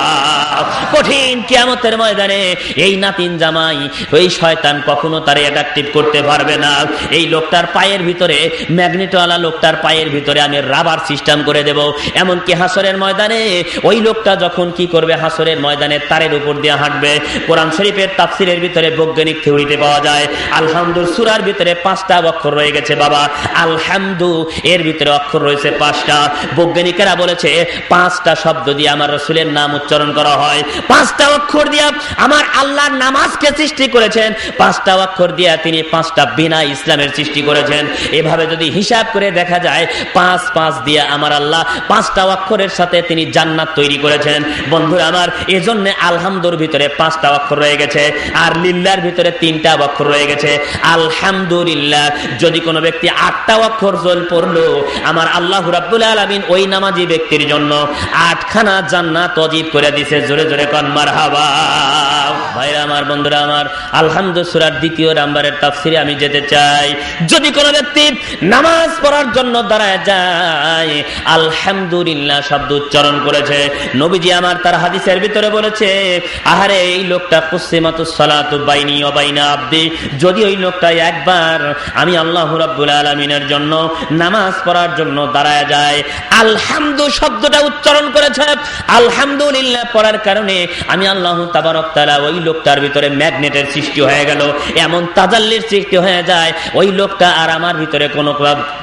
কঠিন কিয়ামতের ময়দানে এই নাতিন জামাই, ওই শয়তান কখনো তারে অ্যাট্রাকটিভ করতে পারবে না। এই লোকটার পায়ের ভিতরে, ম্যাগনেটওয়ালা লোকটার পায়ের ভিতরে আমি রাবার সিস্টেম করে দেব। এমনকি হাসরের ময়দানে ওই লোকটা যখন কি করবে, হাসরের ময়দানে তারের উপর দিয়ে হাঁটবে। কোরআন শরীফের তাফসীরের ভিতরে বৈজ্ঞানিক থিওরিতে পাওয়া যায় আলহামদুলিল্লাহ সূরার ভিতরে 5টা অক্ষর রয়ে গেছে বাবা, আলহামদু এর ভিতরে অক্ষর রয়েছে 5টা। বৈজ্ঞানিকেরা বলেছে 5টা শব্দ দিয়ে আমার রাসূলের নাম উচ্চারণ করা হয়। 5টা অক্ষর দিয়া আমার আল্লাহ নামাজকে সৃষ্টি করেছেন, 5টা অক্ষর দিয়া তিনি 5টা বিনা ইসলামের সৃষ্টি করেছেন। এভাবে যদি হিসাব করে দেখা যায় 5 5 দিয়া আমার আল্লাহ 5টা অক্ষরের সাথে তিনি জান্নাত তৈরি করেছেন। বন্ধুরা আমার, এজন্য আলহামদুর ভিতরে 5টা অক্ষর রয়ে গেছে, আর লিল্লাহর ভিতরে 3টা অক্ষর রয়ে গেছে। আলহামদুলিল্লাহ যদি কোনো ব্যক্তি 8টা অক্ষর জল পড়লো, আমার আল্লাহ রাব্বুল আলামিন ওই নামাজি ব্যক্তির জন্য 8খানা জান্নাত ওয়াজিব করে দিয়েছে। জোরে জোরে কোন মারহাবা। ভাইরা আমার, বন্ধুরা আমার, আলহামদু সূরার 2য় নাম্বারের তাফসিরে আমি যেতে চাই। যদি কোনো ব্যক্তি নামাজ পড়ার জন্য দাঁড়ায় যায়, আলহামদুলিল্লাহ শব্দ উচ্চারণ করেছে, নবীজি আমার তার হাদিসের ভিতরে বলেছে, আহারে এই লোকটা কুসিমাতুস সালাতু বাইনি ওয়া বাইনা আবদি, যদি ওই লোকটা একবার আমি আল্লাহ রাব্বুল আলামিনের জন্য নামাজ পড়ার জন্য দাঁড়ায় যায়, আলহামদু শব্দটা উচ্চারণ করেছে, আলহামদুলিল্লাহ পড়ার কারণে আমি আল্লাহ তাবারক তাআলা ওই লোকটার ভিতরে ম্যাগনেটের সৃষ্টি হয়ে গেল, এমন তাজাল্লির সৃষ্টি হয়ে যায়, ওই লোকটা আর আমার ভিতরে কোনো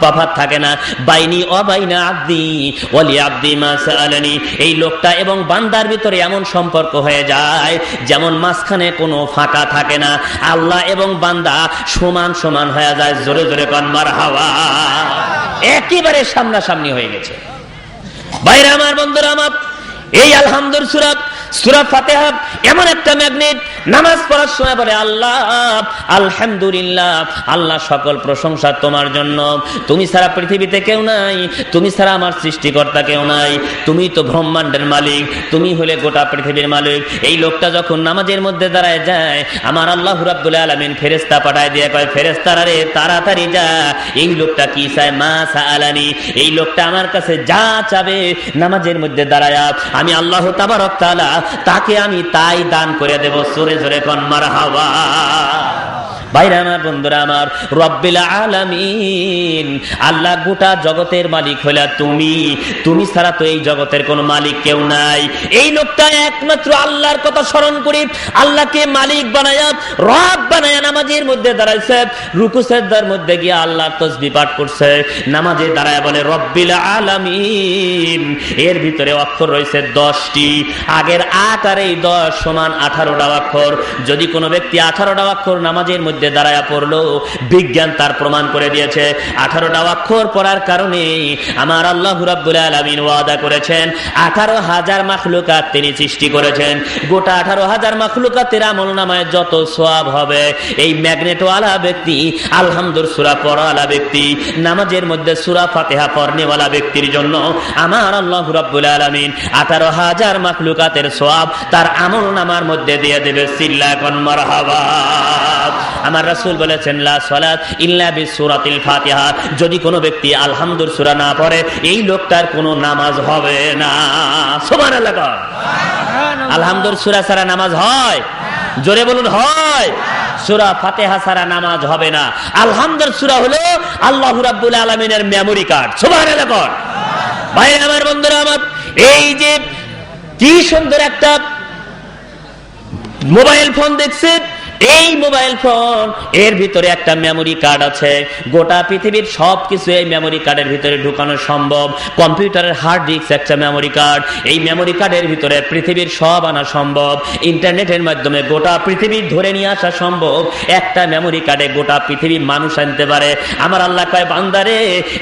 তফাৎ থাকে না। বাইনি ওয়া বাইনা আবদি ওয়া লি আবদি মা সাআলানি, এই লোকটা এবং বান্দার ভিতরে এমন সম্পর্ক হয়ে যায় যেমন মাঝখানে কোনো ফাঁকা থাকে না, আল্লাহ এবং বান্দা সমান সমান হয়ে যায়। জোরে জোরে কোন মারহাবা। একেবারে সামনাসামনি হয়ে গেছে। ভাইরা আমার, বন্ধুরা আমার, এই আলহামদুর সূরা ফাতিহা এমন একটা ম্যাগনেট, নামাজ পড়ার সময় বলে আল্লাহ আলহামদুলিল্লাহ, আল্লাহ সকল প্রশংসা তোমার জন্য, তুমি ছাড়া পৃথিবীতে কেউ নাই, তুমি ছাড়া আমার সৃষ্টিকর্তা কেউ নাই, তুমি তো ব্রহ্মাণ্ডের মালিক, তুমি হলে গোটা পৃথিবীর মালিক। এই লোকটা যখন নামাজের মধ্যে দাঁড়ায় যায়, আমার আল্লাহ রাব্বুল আলামিন ফেরেশতা পাঠায় দিয়ে কয়, ফেরেশতারা রে তাড়াতাড়ি যা, এই লোকটা কি চায়, মা সাআলানি, এই লোকটা আমার কাছে যা চাবে নামাজের মধ্যে দাঁড়ায় আমি আল্লাহ তাবারক তাআলা তাকে আমি তাই দান করে দেব। জোরে জোরে কোন মারহাবা। ভাইরা আমার, বন্ধুরা আমার, রব্বিল আলামিন, আল্লাহ গোটা জগতের মালিক হইলা তুমি ছাড়া তো এই জগতের কোন মালিক কেউ নাই। এই লোকটা একমাত্র আল্লাহর কথা স্মরণ করি, আল্লাহকে মালিক বানায়া, রব বানায়া নামাজের মধ্যে দাঁড়াইছে, রুকু সিজদার মধ্যে গিয়ে আল্লাহর তাসবিহ পাঠ করছে, নামাজে দাঁড়ায় বলে রব্বিল আলামিন। এর ভিতরে অক্ষর রয়েছে 10টি, আগের 8 আর এই 10 সমান 18টা অক্ষর। যদি কোনো ব্যক্তি 18টা অক্ষর নামাজের মধ্যে দাঁড়ায়া পড়লো, বিজ্ঞান তার প্রমাণ করে দিয়েছে 18টা অক্ষর পড়ার কারণে আমার আল্লাহ রাব্বুল আলামিন ওয়াদা করেছেন 18,000 মাখলুকাত তিনি সৃষ্টি করেছেন। গোটা 18,000 মাখলুকাতের আমলনামায় যত সওয়াব হবে, এই ম্যাগনেটওয়ালা ব্যক্তি, আলহামদুর সূরা পড়াওয়ালা ব্যক্তি, নামাজের মধ্যে সূরা ফাতিহা পড়নেওয়ালা ব্যক্তির জন্য আমার আল্লাহ রাব্বুল আলামিন 18,000 মাখলুকাতের সওয়াব তার আমলনামার মধ্যে দিয়ে দেবে। চিল্লায় কোন মারহাবা। আমার রাসূল বলেছেন, লা সালাত ইল্লা বিসূরাতিল ফাতিহা, যদি কোনো ব্যক্তি আলহামদুর সূরা না পড়ে, এই লোকটার কোনো নামাজ হবে না। সুবহানাল্লাহ। আলহামদুর সূরা ছাড়া নামাজ হয়? জোরে বলুন, হয়? সূরা ফাতিহা ছাড়া নামাজ হবে না। আলহামদুর সূরা হলো আল্লাহ রাব্বুল আলামিনের মেমরি কার্ড। সুবহানাল্লাহ। ভাই আমার, বন্ধুরা আমার, এই যে কি সুন্দর একটা মোবাইল ফোন দেখছেন, এই মোবাইল ফোন এর ভিতরে একটা মেমোরি কার্ড আছে। গোটা পৃথিবীর সবকিছু এই মেমোরি কার্ডের ভিতরে ঢুকানো সম্ভব। কম্পিউটারের হার্ড ডিস্ক একটা মেমোরি কার্ড, এই মেমোরি কার্ডের ভিতরে পৃথিবীর সব আনা সম্ভব। ইন্টারনেটের মাধ্যমে গোটা পৃথিবী ধরে নিয়ে আসা সম্ভব। একটা মেমোরি কার্ডে গোটা পৃথিবী মানুষ আনতে পারে। আমার আল্লাহ কয়, বান্দারে,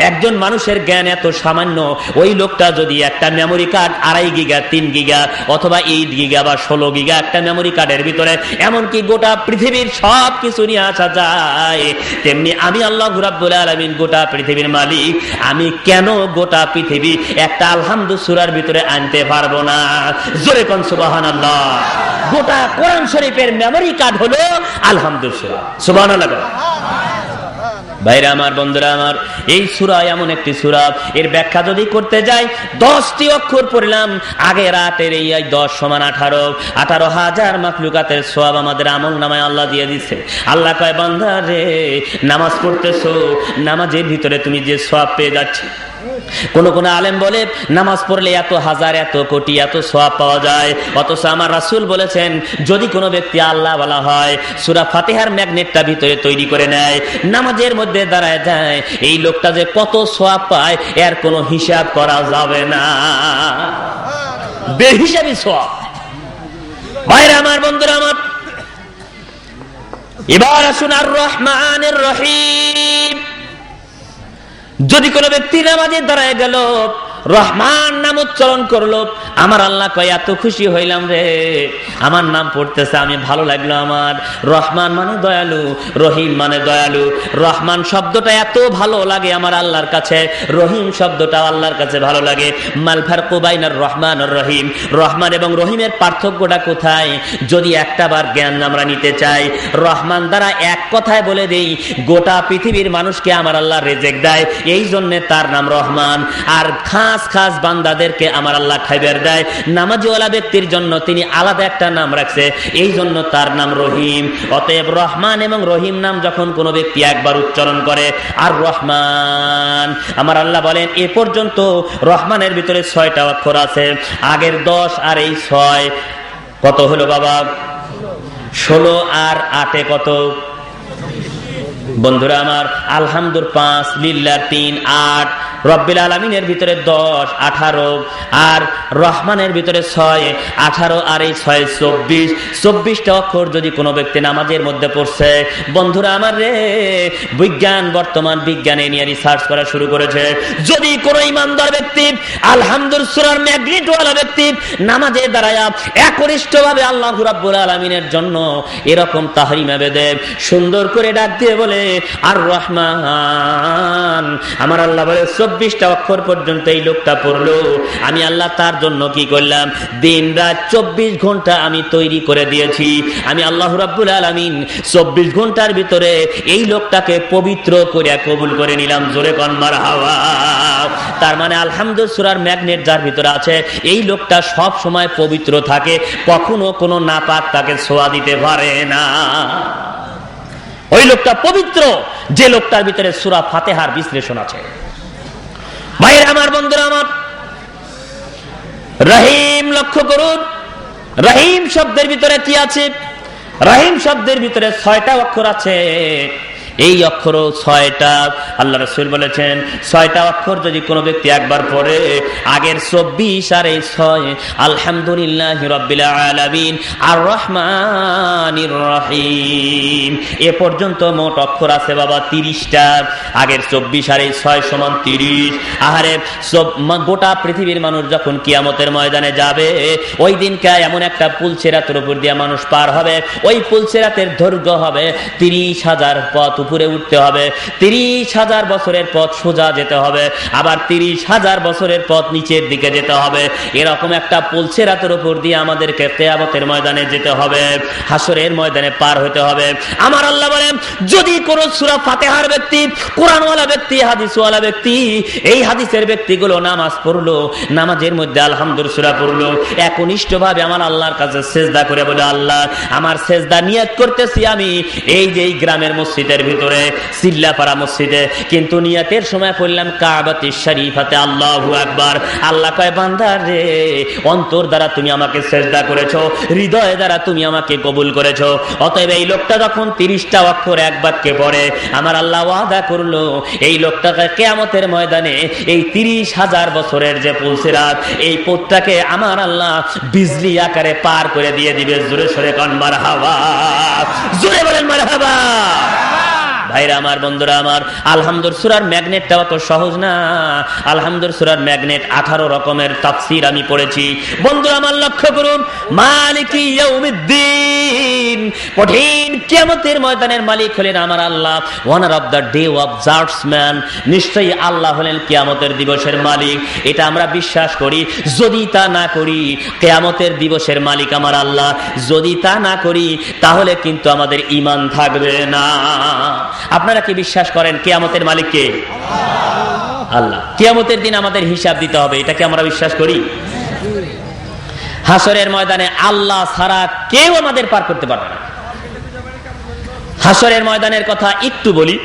একজন মানুষের জ্ঞান এত সামান্য, ওই লোকটা যদি একটা মেমোরি কার্ড 2.5 গিগা, 3 গিগা অথবা 8 গিগা বা 16 গিগা একটা মেমোরি কার্ডের ভিতরে এমনকি গোটা পৃথিবীর সব কিছু নিয়ে আসা যায়, তেমনি আমি আল্লাহ রাব্বুল আলামিন গোটা পৃথিবীর মালিক, আমি কেন গোটা পৃথিবী একটা আলহামদু সূরার ভিতরে আনতে পারবো না? জোরে কোন সুবহানাল্লাহ। গোটা কোরআন শরীফের মেমোরি কার্ড হলো আলহামদু সূরা। সুবহানাল্লাহ। ভাইরা আমার, বন্ধুরা আমার, এই সূরা এমন একটি সূরা, এর ব্যাখ্যা যদি করতে যাই 10টি অক্ষর পড়লাম, আগে রাতের এই 10 সমান 18,000 মাখলুকাতের সওয়াব আমাদের আমলনামায় আল্লাহ দিয়ে দিচ্ছে। আল্লাহ কয়, বান্দা রে, নামাজ পড়তেছো, নামাজের ভিতরে তুমি যে সওয়াব পেয়ে যাচ্ছ। কোন কোন আলেম বলে নামাজ পড়লে এত হাজার, এত কোটি, এত সওয়াব পাওয়া যায়। অথচ আমার রাসূল বলেছেন, যদি কোনো ব্যক্তি আল্লাহ বলা হয়, সূরা ফাতিহার ম্যাগনেটটা ভিতরে তৈরি করে নেয়, নামাজের মধ্যে দাঁড়ায় যায়, এই লোকটা যে কত সওয়াব পায় এর কোনো হিসাব করা যাবে না। বেহিসাবি সওয়াব। ভাইরা আমার, বন্ধুরা আমার, এবার আসুন আর রহমানের রহিম। যদি কোনো ব্যক্তি নামাজে দাঁড়ায় গেল, রহমান নাম উচ্চারণ করলো, আমার আল্লাহ কয় এত খুশি হইলাম রে, আমার নাম পড়তেছে, আমি ভালো লাগলো আমার। রহমান মানে দয়ালু, রহিম মানে দয়ালু। রহমান শব্দটা এত ভালো লাগে আমার আল্লাহর কাছে, রহিম শব্দটা আল্লাহর কাছে ভালো লাগে। মাল ফারকু বাইনার রহমান আর রহিম, রহমান এবং রহিমের পার্থক্যটা কোথায়? যদি একটা বার জ্ঞান আমরা নিতে চাই, রহমান দ্বারা এক কথায় বলে দেই, গোটা পৃথিবীর মানুষকে আমার আল্লাহ রিজিক দেয়, এই জন্য তার নাম রহমান। আর খাস খাস বান্দাদেরকে আমার আল্লাহ খাইবার দেয়, নামাজওয়ালা ব্যক্তির জন্য তিনি আলাদা একটা নাম রাখছে, এই জন্য তার নাম রহিম। অতএব রহমান এবং রহিম নাম যখন কোনো ব্যক্তি একবার উচ্চারণ করে, আর রহমান, আমার আল্লাহ বলেন এ পর্যন্ত রহমানের ভিতরে 6টা অক্ষর আছে, আগের 10 আর এই 6 কত হলো বাবা? 16 আর 8 কত বন্ধুরা আমার? আলহামদুর 5, লিল্লাহ 3, 8, রব্বিল আলামিনের ভিতরে 10, 18, আর রহমানের ভিতরে 6, 18 আর এই 6 24। 24টা অক্ষর যদি কোনো ব্যক্তি নামাজের মধ্যে পড়ছে, বন্ধুরা আমার রে, বিজ্ঞান, বর্তমান বিজ্ঞানে নিয়ে রিসার্চ করা শুরু করেছে, যদি কোনো ইমানদার ব্যক্তি, আলহামদুর সূরার ম্যাগনেটওয়ালা ব্যক্তি নামাজে দাঁড়ায় একনিষ্ঠভাবে আল্লাহ রাব্বুল আলামিনের জন্য এরকম তাহরিমা বেদে সুন্দর করে ডাক দিয়ে বলে আর রহমান, আমার আল্লাহ বলে 24টা অক্ষর পর্যন্ত এই লোকটা পড়লো, আমি আল্লাহ তার জন্য কি করলাম? দিন রাত 24 ঘন্টা আমি তৈরি করে দিয়েছি। আমি আল্লাহ রাব্বুল আলামিন 24 ঘন্টার ভিতরে এই লোকটাকে পবিত্র করে কবুল করে নিলাম। জোরে কোন মারহাবা। তার মানে আলহামদুলিল্লাহ সূরার ম্যাগনেট যার ভিতরে আছে, এই লোকটা সব সময় পবিত্র থাকে, কখনো কোনো নাপাক তাকে ছোঁয়া দিতে পারে না। ওই লোকটা পবিত্র যে লোকটার ভিতরে সূরা ফাতিহার বিশ্লেষণ আছে। ভাইরা আমার, বন্ধুরা আমার, রহিম লক্ষ্য করুন, রহিম শব্দের ভিতরে কি আছে? রহিম শব্দের ভিতরে 6টা অক্ষর আছে। এই অক্ষর 6টা, আল্লাহ রাসূল বলেছেন 6টা অক্ষর যদি কোনো ব্যক্তি একবার পড়ে, আগের 24 আর এই 6, আলহামদুলিল্লাহি রাব্বিল আলামিন আর রহমানির রহিম, এ পর্যন্ত মোট অক্ষর আছে বাবা 30টা। আগের 24 আর এই 6 সমান 30। আহারে, গোটা পৃথিবীর মানুষ যখন কিয়ামতের ময়দানে যাবে, ওই দিনকে এমন একটা পুলসিরাতের উপর দিয়ে মানুষ পার হবে, ওই পুলসিরাতের দৈর্ঘ্য হবে 30,000 পথ উপরে উঠতে হবে, 30,000 বছরের পথ সোজা যেতে হবে, আবার 30,000 বছরের পথ নিচের দিকে যেতে হবে। এরকম একটা পুলসিরাতের উপর দিয়ে আমাদেরকে কিয়ামতের ময়দানে যেতে হবে, হাসরের ময়দানে পার হতে হবে। আমার আল্লাহ বলেন, যদি কোন সূরা ফাতিহার ব্যক্তি, কোরআনওয়ালা ব্যক্তি, হাদিসওয়ালা ব্যক্তি, এই হাদিসের ব্যক্তিগুলো নামাজ পড়লো, নামাজের মধ্যে আলহামদুলিল্লাহ সূরা পড়লো, একনিষ্ঠভাবে আমার আল্লাহর কাছে সিজদা করে বলে, আল্লাহ আমার সিজদা নিয়ত করতেছি আমি এই যে এই গ্রামের মসজিদের ভিতরে, সিল্লাপাড়া মসজিদে, কিন্তু নিয়তের সময় পড়লাম কাবাতি শরীফাতে আল্লাহু আকবার। আল্লাহ কয়, বান্দা রে, অন্তর দ্বারা তুমি আমাকে সিজদা করেছো, হৃদয় দ্বারা তুমি আমাকে কবুল করেছো। অতএব এই লোকটা যখন 30টা অক্ষর এক বাক্যে পড়ে, আমার আল্লাহ ওয়াদা করলো এই লোকটাকে কিয়ামতের ময়দানে এই 30,000 বছরের যে পুলসিরাত, এই পথটাকে আমার আল্লাহ বিজলি আকারে পার করে দিয়ে দিবে। জোরে সরে কোন মারহাবা, জোরে বলেন মারহাবা। ভাইরা আমার, বন্ধুরা আমার, আলহামদুলিল্লাহ সূরার ম্যাগনেটটা অত সহজ না। আলহামদুলিল্লাহ সূরার ম্যাগনেট 18 রকমের তাফসীর আমি পড়েছি। বন্ধুরা আমার, লক্ষ্য করুন, মালিকি ইয়াউমিদ্দিন, কঠিন কিয়ামতের ময়দানের মালিক হলেন আমার আল্লাহ। Owner of the day of judgement, নিশ্চয়ই আল্লাহ হলেন কিয়ামতের দিবসের মালিক। এটা আমরা বিশ্বাস করি। যদি তা না করি, কিয়ামতের দিবসের মালিক আমার আল্লাহ, যদি তা না করি তাহলে কিন্তু আমাদের ঈমান থাকবে না। আপনারা কি বিশ্বাস করেন কিয়ামতের মালিক কে? আল্লাহ। কিয়ামতের দিন আমাদের হিসাব দিতে হবে, এটা কি আমরা বিশ্বাস করি? হাসরের ময়দানে আল্লাহ ছাড়া কেউ আমাদের পার করতে পারবে না। হাসরের ময়দানের কথা একটু বলি,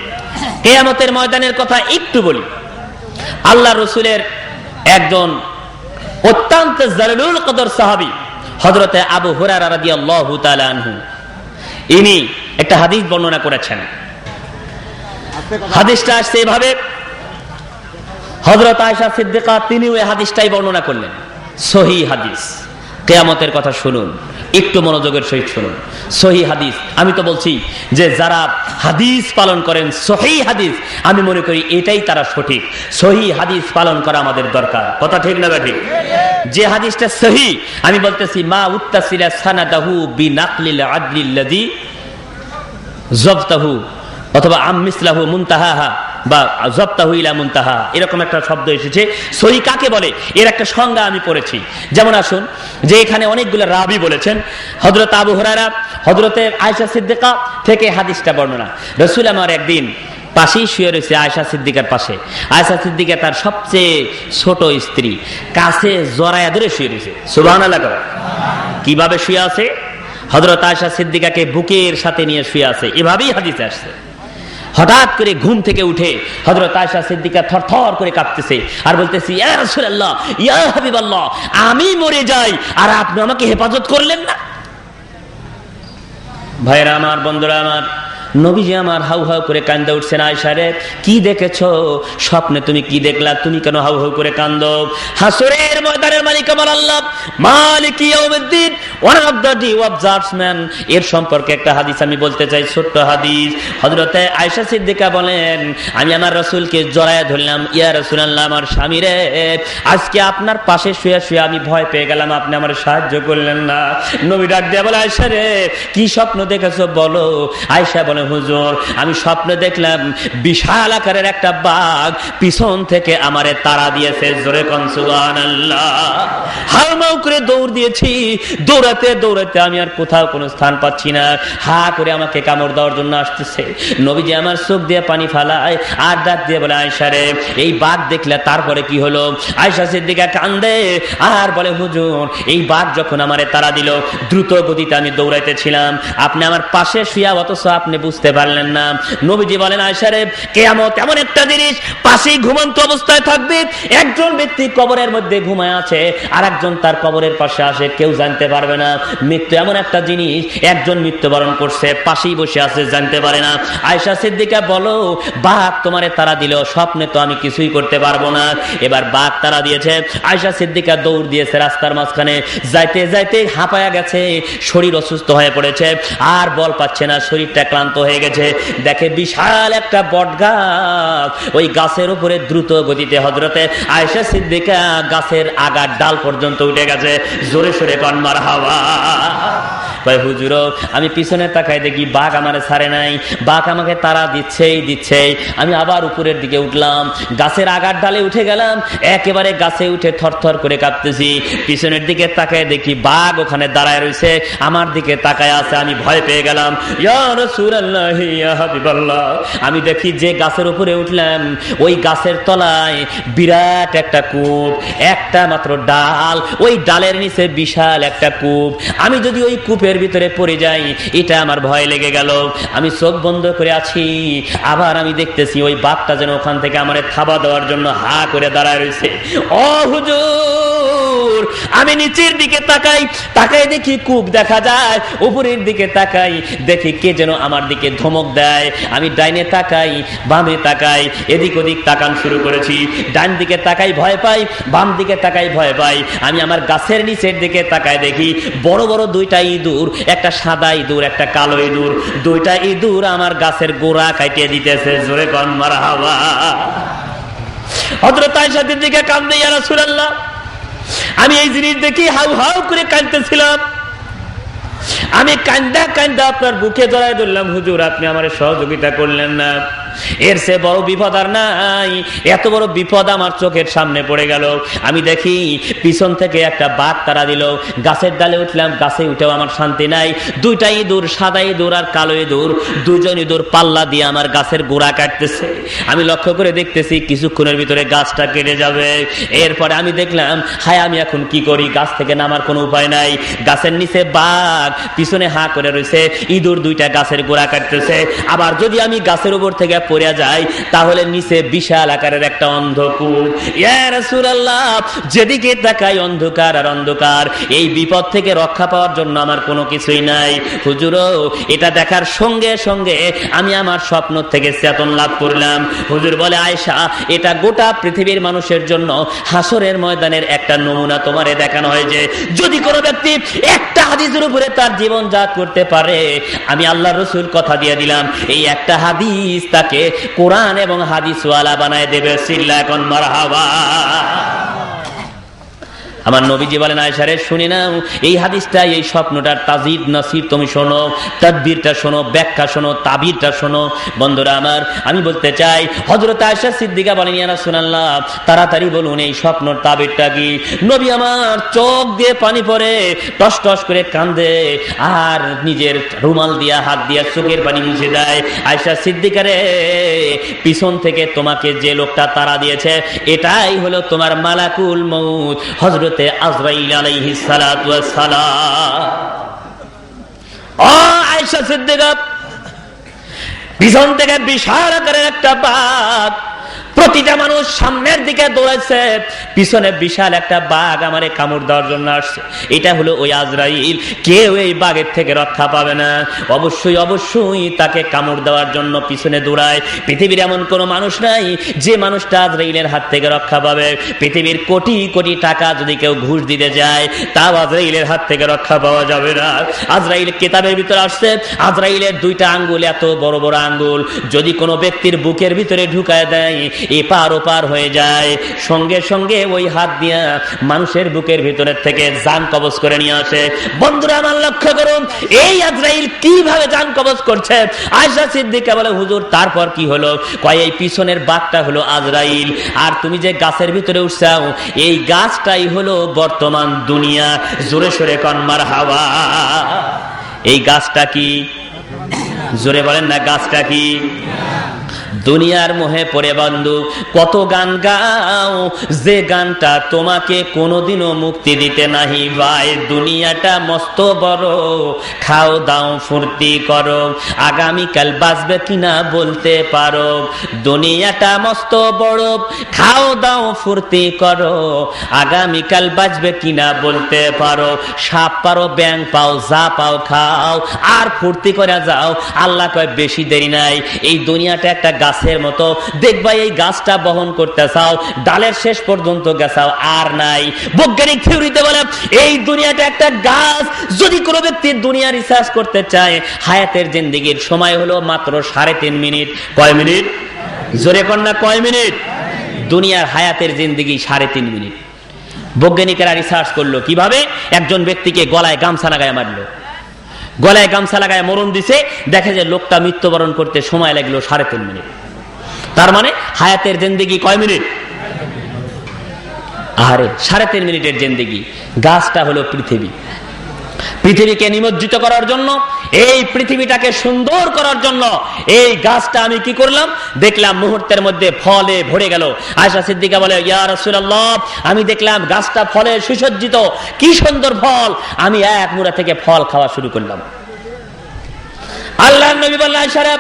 কিয়ামতের ময়দানের কথা একটু বলি। আল্লাহ রাসূলের একজন অত্যন্ত জালিলুল কদর সাহাবী হযরতে আবু হুরায়রা রাদিয়াল্লাহু তাআলা আনহু, ইনি একটা হাদিস বর্ণনা করেছেন। হাদিসটা আসছে এভাবে, হযরত আয়েশা সিদ্দিকা তিনি ওই হাদিসটাই বর্ণনা করলেন, সহিহ হাদিস। কিয়ামতের কথা শুনুন, একটু মনোযোগের সহিত শুনুন। সহিহ হাদিস, আমি তো বলছি যে যারা হাদিস পালন করেন সহিহ হাদিস, আমি মনে করি এটাই তারা সঠিক। সহিহ হাদিস পালন করা আমাদের দরকার, কথা ঠিক না ঠিক? যে হাদিসটা সহিহ, আমি বলতেছি মা উত্তাসিলা সানাদাহু বিনাকলিল আদলিল্লাযী যাবতাহু অথবা আমমিসলাহু মুনতাহাহা বা যাবতাহু ইলা মুনতাহা, এরকম একটা শব্দ এসেছে। সহিহ কাকে বলে এর একটা সংজ্ঞা আমি পড়েছি। যেমন আসুন যে এখানে অনেকগুলো রাবী বলেছেন, হযরত আবু হুরায়রা, হযরতে আয়েশা সিদ্দিকা থেকে হাদিসটা বর্ণনা। রাসূল আমার একদিন পাশেই শুয়ে রয়েছে আয়েশা সিদ্দিকার পাশে। আয়েশা সিদ্দিকা তার সবচেয়ে ছোট স্ত্রী, কাছে জড়ায়া ধরে শুয়ে রয়েছে। সুবহানাল্লাহ। কিভাবে শুয়ে আছে? হযরত আয়েশা সিদ্দিকাকে বুকের সাথে নিয়ে শুয়ে আছে, এভাবেই হাদিসে আসছে। হঠাৎ করে ঘুম থেকে উঠে হযরত আয়েশা সিদ্দিকা থরথর করে কাঁপতেছে আর বলতেছে, ইয়া রাসূলুল্লাহ, ইয়া হাবিবাল্লাহ, আমি মরে যাই আর আপনি আমাকে হেফাজত করলেন না। ভাইরা আমার, বন্ধুরা আমার, নবীজি আমার হাউ হাউ করে কান্দে উঠছেন। আয়েশা রে, কি দেখেছো স্বপ্নে? তুমি কি দেখলা? তুমি কেন হাউ হাউ করে কান্দো? হাসরের ময়দানের মালিক আমার আল্লাহ, মালিক ইয়াউমিদ্দিন, one of the day of judgement, এর সম্পর্কে একটা হাদিস আমি বলতে চাই, ছোট্ট হাদিস। হযরতে আয়েশা সিদ্দিকা বলেন, আমি আমার রাসূলকে জড়ায়া ধরলাম, ইয়া রাসূলুল্লাহ, আমার স্বামী রে, আজকে আপনার পাশে শুয়ে শুয়ে আমি ভয় পেয়ে গেলাম, আপনি আমার সাহায্য করলেন না। নবী ডাক দিয়ে বলে, আয়েশা রে, কি স্বপ্ন দেখেছো বলো? আয়েশা বলে, হুজুর, আমি স্বপ্নে দেখলাম বিশাল আকারের একটা বাঘ পিছন থেকে আমারে তাড়া দিয়েছে। জোরে কোন সুবহানাল্লাহ। হাউমাউ করে দৌড় দিয়েছি, দৌড়াতে দৌড়াতে আমি আর কোথাও কোনো স্থান পাচ্ছি না, হা করে আমাকে কামড় দেওয়ার জন্য আসতেছে। নবীজি আমার চোখ দিয়ে পানি ফালায় আর ডাক দিয়ে বলে, আয়েশা রে, এই বাঘ দেখলে তারপরে কি হলো? আয়েশা সিদ্দিকা কান্দে আর বলে, হুজুর, এই বাঘ যখন আমারে তাড়া দিল, দ্রুত গতিতে আমি দৌড়াইতেছিলাম, আপনি আমার পাশে শুয়া, অথচ আপনি বুঝতে পারলেন না। নবীজি বলেন, আয়েশা রে, কিয়ামত এমন একটা জিনিস, পাশেই ঘুমন্ত অবস্থায় থাকবে, একজন ব্যক্তি কবরের মধ্যে ঘুমায় আছে আর একজন তার কবরের পাশে আসে, কেউ জানতে পারবে না। মৃত্যু এমন একটা জিনিস, একজন মৃত্যুবরণ করছে, পাশেই বসে আছে, জানতে পারে না। আয়েশা সিদ্দিকা বলো, বাঘ তোমারে তাড়া দিল, স্বপ্নে তো আমি কিছুই করতে পারবো না। এবার বাঘ তাড়া দিয়েছে, আয়েশা সিদ্দিকা দৌড় দিয়েছে রাস্তার মাঝখানে, যাইতে যাইতে হাঁপায়া গেছে, শরীর অসুস্থ হয়ে পড়েছে, আর বল পাচ্ছে না, শরীরটা ক্লান্ত হয়ে গেছে। দেখে বিশাল একটা বট গাছ, ওই গাছের উপরে দ্রুত গতিতে হযরতে আয়েশা সিদ্দিকা গাছের আগার ডাল পর্যন্ত উঠে গেছে। জোরে সোরে কোন মারহাবা। ভাই হুজুর, আমি পিছনে তাকাই দেখি বাঘ আমারে ছাড়ে নাই, বাঘ আমাকে তাড়া দিচ্ছেই। আমি আবার উপরের দিকে উঠলাম, গাছের আগার ডালে উঠে গেলাম, একেবারে গাছে উঠে থরথর করে কাঁপতেছি। পিছনের দিকে তাকায় দেখি বাঘ ওখানে দাঁড়ায় রয়েছে, আমার দিকে তাকায় আছে। আমি ভয় পেয়ে গেলাম, ইয়া রাসূলুল্লাহ, ইয়া হাবিবাল্লাহ। আমি দেখি যে গাছের উপরে উঠলাম, ওই গাছের তলায় বিরাট একটা কূপ, একটা মাত্র ডাল, ওই ডালের নিচে বিশাল একটা কূপ। আমি যদি ওই কূপের ভিতরে পড়ে যাই, এটা আমার ভয় লেগে গেল। আমি চোখ বন্ধ করে আছি, আবার আমি দেখতেছি ওই বাঘটা যেন ওখান থেকে আমারে থাবা দেওয়ার জন্য হা করে দাঁড়ায় রয়েছে। ও হুজুর, আমি নিচের দিকে তাকাই দেখি কূপ দেখা যায়, উপরের দিকে তাকাই দেখি কে যেন আমার দিকে ধমক দেয়। আমি ডাইনে তাকাই, বামে তাকাই, এদিক ওদিক তাকান শুরু করেছি। ডান দিকে তাকাই ভয় পাই, বাম দিকে তাকাই ভয় পাই। আমি আমার গাছের নিচের দিকে তাকাই দেখি বড় বড় দুইটা ইঁদুর, একটা সাদা ইঁদুর, একটা কালো ইঁদুর, দুইটা ইঁদুর আমার গাছের গোড়া কাটিয়ে দিতেছে। জোরে কোন মারহাবা। হযরত আয়েশা সিদ্দিকা কান্দে, ইয়া রাসূলুল্লাহ, আমি এই জিনিস দেখি হাউ হাউ করে কাঁদতেছিলাম। আমি কান্দা কান্দা আপনার বুকে জড়ায় ধরলাম, হুজুর, আপনি আমার সহযোগিতা করলেন না। এর চেয়ে বড় বিপদ আর নাই। এত বড় বিপদ আমার চোখের সামনে পড়ে গেল। আমি দেখি পিছন থেকে একটা বাঘ তাড়া দিল, গাছের ডালে উঠলাম, গাছে উঠেও আমার শান্তি নাই। দুইটা ইঁদুর, সাদা ইঁদুর আর কালো ইঁদুর, দুজন ইঁদুর পাল্লা দিয়ে আমার গাছের গোড়া কাটতেছে। আমি লক্ষ্য করে দেখতেছি কিছুক্ষণের ভিতরে গাছটা কেটে যাবে। এরপরে আমি দেখলাম, হায়, আমি এখন কি করি? গাছ থেকে নামার কোনো উপায় নাই। গাছের নিচে বাঘ পিছনে হা করে রয়েছে, ইঁদুর দুইটা গাছের গোড়া কাটতেছে। আবার যদি আমি গাছের উপর থেকে পড়ে যায়, তাহলে নিচে বিশাল আকারের একটা অন্ধকূপ। ইয়া রাসূলুল্লাহ, যেদিকে তাকাই অন্ধকার আর অন্ধকার। এই বিপদ থেকে রক্ষা পাওয়ার জন্য আমার কোনো কিছুই নাই। হুজুর, এটা দেখার সঙ্গে সঙ্গে আমি আমার স্বপ্ন থেকে চেতন লাভ করলাম। হুজুর বলে, আয়েশা, এটা গোটা পৃথিবীর মানুষের জন্য হাসরের ময়দানের একটা নমুনা তোমারে দেখানো হয় যে যদি কোনো ব্যক্তি একটা হাদিসের উপরে তার জীবন জাত করতে পারে, আমি আল্লাহর রাসূল কথা দিয়ে দিলাম, এই একটা হাদিস তাকে কোরআন এবং হাদিস ওয়ালা বানায় দেবে। চিল্লায় কোন মারহাবা। আমার নবীজি বলেন, আয়েশা রে শুনে নাও, এই হাদিসটা, এই স্বপ্নটার তাজিদ নাসির তুমি শোনো, তাদবীরটা শোনো, ব্যাখ্যা শোনো, তাবিরটা শোনো। বন্ধুরা আমার, আমি বলতে চাই, হযরত আয়েশা সিদ্দিকা বলেন, ইয়া রাসূলুল্লাহ, তাড়াতাড়ি বলুন এই স্বপ্নর তাবিরটা কি। নবী আমার চোখ দিয়ে পানি পড়ে, টস টস করে কান্দে, আর নিজের রুমাল দিয়া হাত দিয়া চোখের পানি মুছে দেয়। আয়েশা সিদ্দিকা রে, পিছন থেকে তোমাকে যে লোকটা তাড়া দিয়েছে, এটাই হলো তোমার মালাকুল মউত, হযরত আজরাইল আলাইহিস সালাতু ওয়াস সালাম। ও আয়েশা সিদ্দিকা, পিছন থেকে বিশাল আকারের একটা বাঘ, প্রতিটা মানুষ সামনের দিকে দৌড়াচ্ছে, পিছনে বিশাল একটা বাঘ আমারে কামড় দেওয়ার জন্য আসছে। এটা হলো ওই আজরাইল। কেউ এই বাঘের থেকে রক্ষা পাবে না, অবশ্যই অবশ্যই তাকে কামড় দেওয়ার জন্য পিছনে দৌড়ায়। পৃথিবীর এমন কোন মানুষ নাই যে মানুষটা আজরাইলের হাত থেকে রক্ষা পাবে। পৃথিবীর কোটি কোটি টাকা যদি কেউ ঘুষ দিতে যায়, তাও আজরাইলের হাত থেকে রক্ষা পাওয়া যাবে না। আজরাইল কিতাবের ভিতরে আসছে, আজরাইলের দুইটা আঙ্গুল, এত বড় বড় আঙ্গুল, যদি কোনো ব্যক্তির বুকের ভিতরে ঢুকায় দেয়, এপার ওপার হয়ে যায়, সঙ্গে সঙ্গে ওই হাত দিয়া মানুষের বুকের ভিতরের থেকে জান কবজ করে নিয়ে আসে। বন্ধুরা আমার লক্ষ্য করুন, এই আজরাইল কিভাবে জান কবজ করছে। আয়েশা সিদ্দিকা বলে, হুজুর তারপর কি হলো? কয় এই পিছনের বাঘটা হলো আজরাইল, আর তুমি যে গাছের ভিতরে উঠছাও, এই গাছটাই হলো বর্তমান দুনিয়া। জোরে সোরে কোন মারহাবা। এই গাছটা কি? জোরে বলেন না, গাছটা কি? দুনিয়ার মোহে পড়ে বন্ধু কত গান গাও, যে গানটা তোমাকে কোনোদিনও মুক্তি দিতে নাহি ভাই। দুনিয়াটা মস্ত বড়, খাও দাও ফুর্তি করো, আগামীকাল বাঁচবে কিনা বলতে পারো। দুনিয়াটা মস্ত বড়, খাও দাও ফুর্তি করো, আগামীকাল বাঁচবে কিনা বলতে পারো। সাপ পারো, ব্যাং পাও, যা পাও খাও, আর ফুর্তি করে যাও। আল্লাহ কয় বেশি দেরি নাই, এই দুনিয়াটা একটা গাছের মতো, দেখবা এই গাছটা বহন করতে চাও, ডালের শেষ পর্যন্ত গেছাও, আর নাই। বৈজ্ঞানিক থিওরিতে বলে, এই দুনিয়াটা একটা গাছ। যদি কোনো ব্যক্তি দুনিয়া রিসার্চ করতে চায়, হায়াতের জিন্দেগির সময় হলো মাত্র 3.5 মিনিট। কয় মিনিট? জোরে কন্যা, কয় মিনিট? দুনিয়ার হায়াতের জিন্দেগি 3.5 মিনিট। বৈজ্ঞানিকেরা রিসার্চ করলো কিভাবে। একজন ব্যক্তিকে গলায় গামছা লাগায় মারলো, গলায় গামছা লাগায় মরণ দিছে, দেখে যে লোকটা মৃত্যুবরণ করতে সময় লাগলো 3.5 মিনিট। তার মানে হায়াতের জিন্দেগি কয় মিনিট? আরে 3.5 মিনিটের জিন্দেগি। গাছটা হলো পৃথিবী। পৃথিবীকে নিমজ্জিত করার জন্য, এই পৃথিবীটাকে সুন্দর করার জন্য এই গাছটা আমি কি করলাম? দেখলাম মুহূর্তের মধ্যে ফলে ভরে গেল। আয়েশা সিদ্দিকা বলে, ইয়া রাসূলুল্লাহ, আমি দেখলাম গাছটা ফলে সুসজ্জিত, কি সুন্দর ফল। আমি এক মুড়া থেকে ফল খাওয়া শুরু করলাম। আল্লাহর নবী বললেন, আয়েশা রে,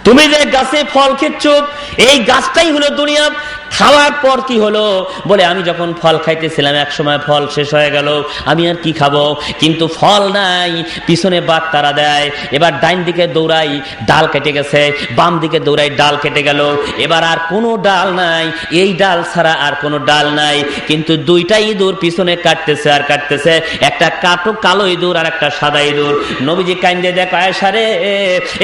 তুমি যে গাছে ফল খেচ্ছ, এই গাছটাই হলো দুনিয়া। খাওয়ার পর কি হলো? বলে, আমি যখন ফল খাইতেছিলাম, এক সময় ফল শেষ হয়ে গেল, আমি আর কি খাবো? কিন্তু ফল নাই, পিছনে বাঘ তাড়া দেয়। এবার ডাইন দিকে দৌড়াই, ডাল কেটে গেছে, বাম দিকে দৌড়াই, ডাল কেটে গেল। এবার আর কোনো ডাল নাই, এই ডাল ছাড়া আর কোনো ডাল নাই। কিন্তু দুইটা ইঁদুর পিছনে কাটতেছে আর কাটতেছে, একটা কালো ইঁদুর আর একটা সাদা ইঁদুর। নবীজি কাইন্দে দেখো, আয়েশা রে,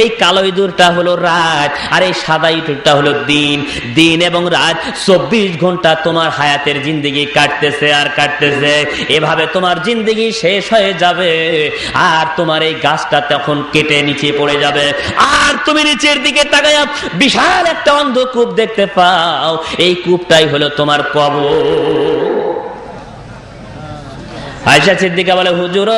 এই কালো ইঁদুরটা হলো রাত, আর এই সাদা ইঁদুরটা হলো দিন। দিন এবং রাত 24 ঘন্টা তোমার হায়াতের জিন্দেগি কাটতেছে আর কাটতেছে। এভাবে তোমার জিন্দেগি শেষ হয়ে যাবে, আর তোমার এই গাছটা তখন কেটে নিচে পড়ে যাবে। আর তুমি নিচের দিকে তাকায়া বিশাল একটা অন্ধকূপ দেখতে পাও, এই কূপটাই হলো তোমার কবর। আয়েশা সিদ্দিকা বলে, হুজুর,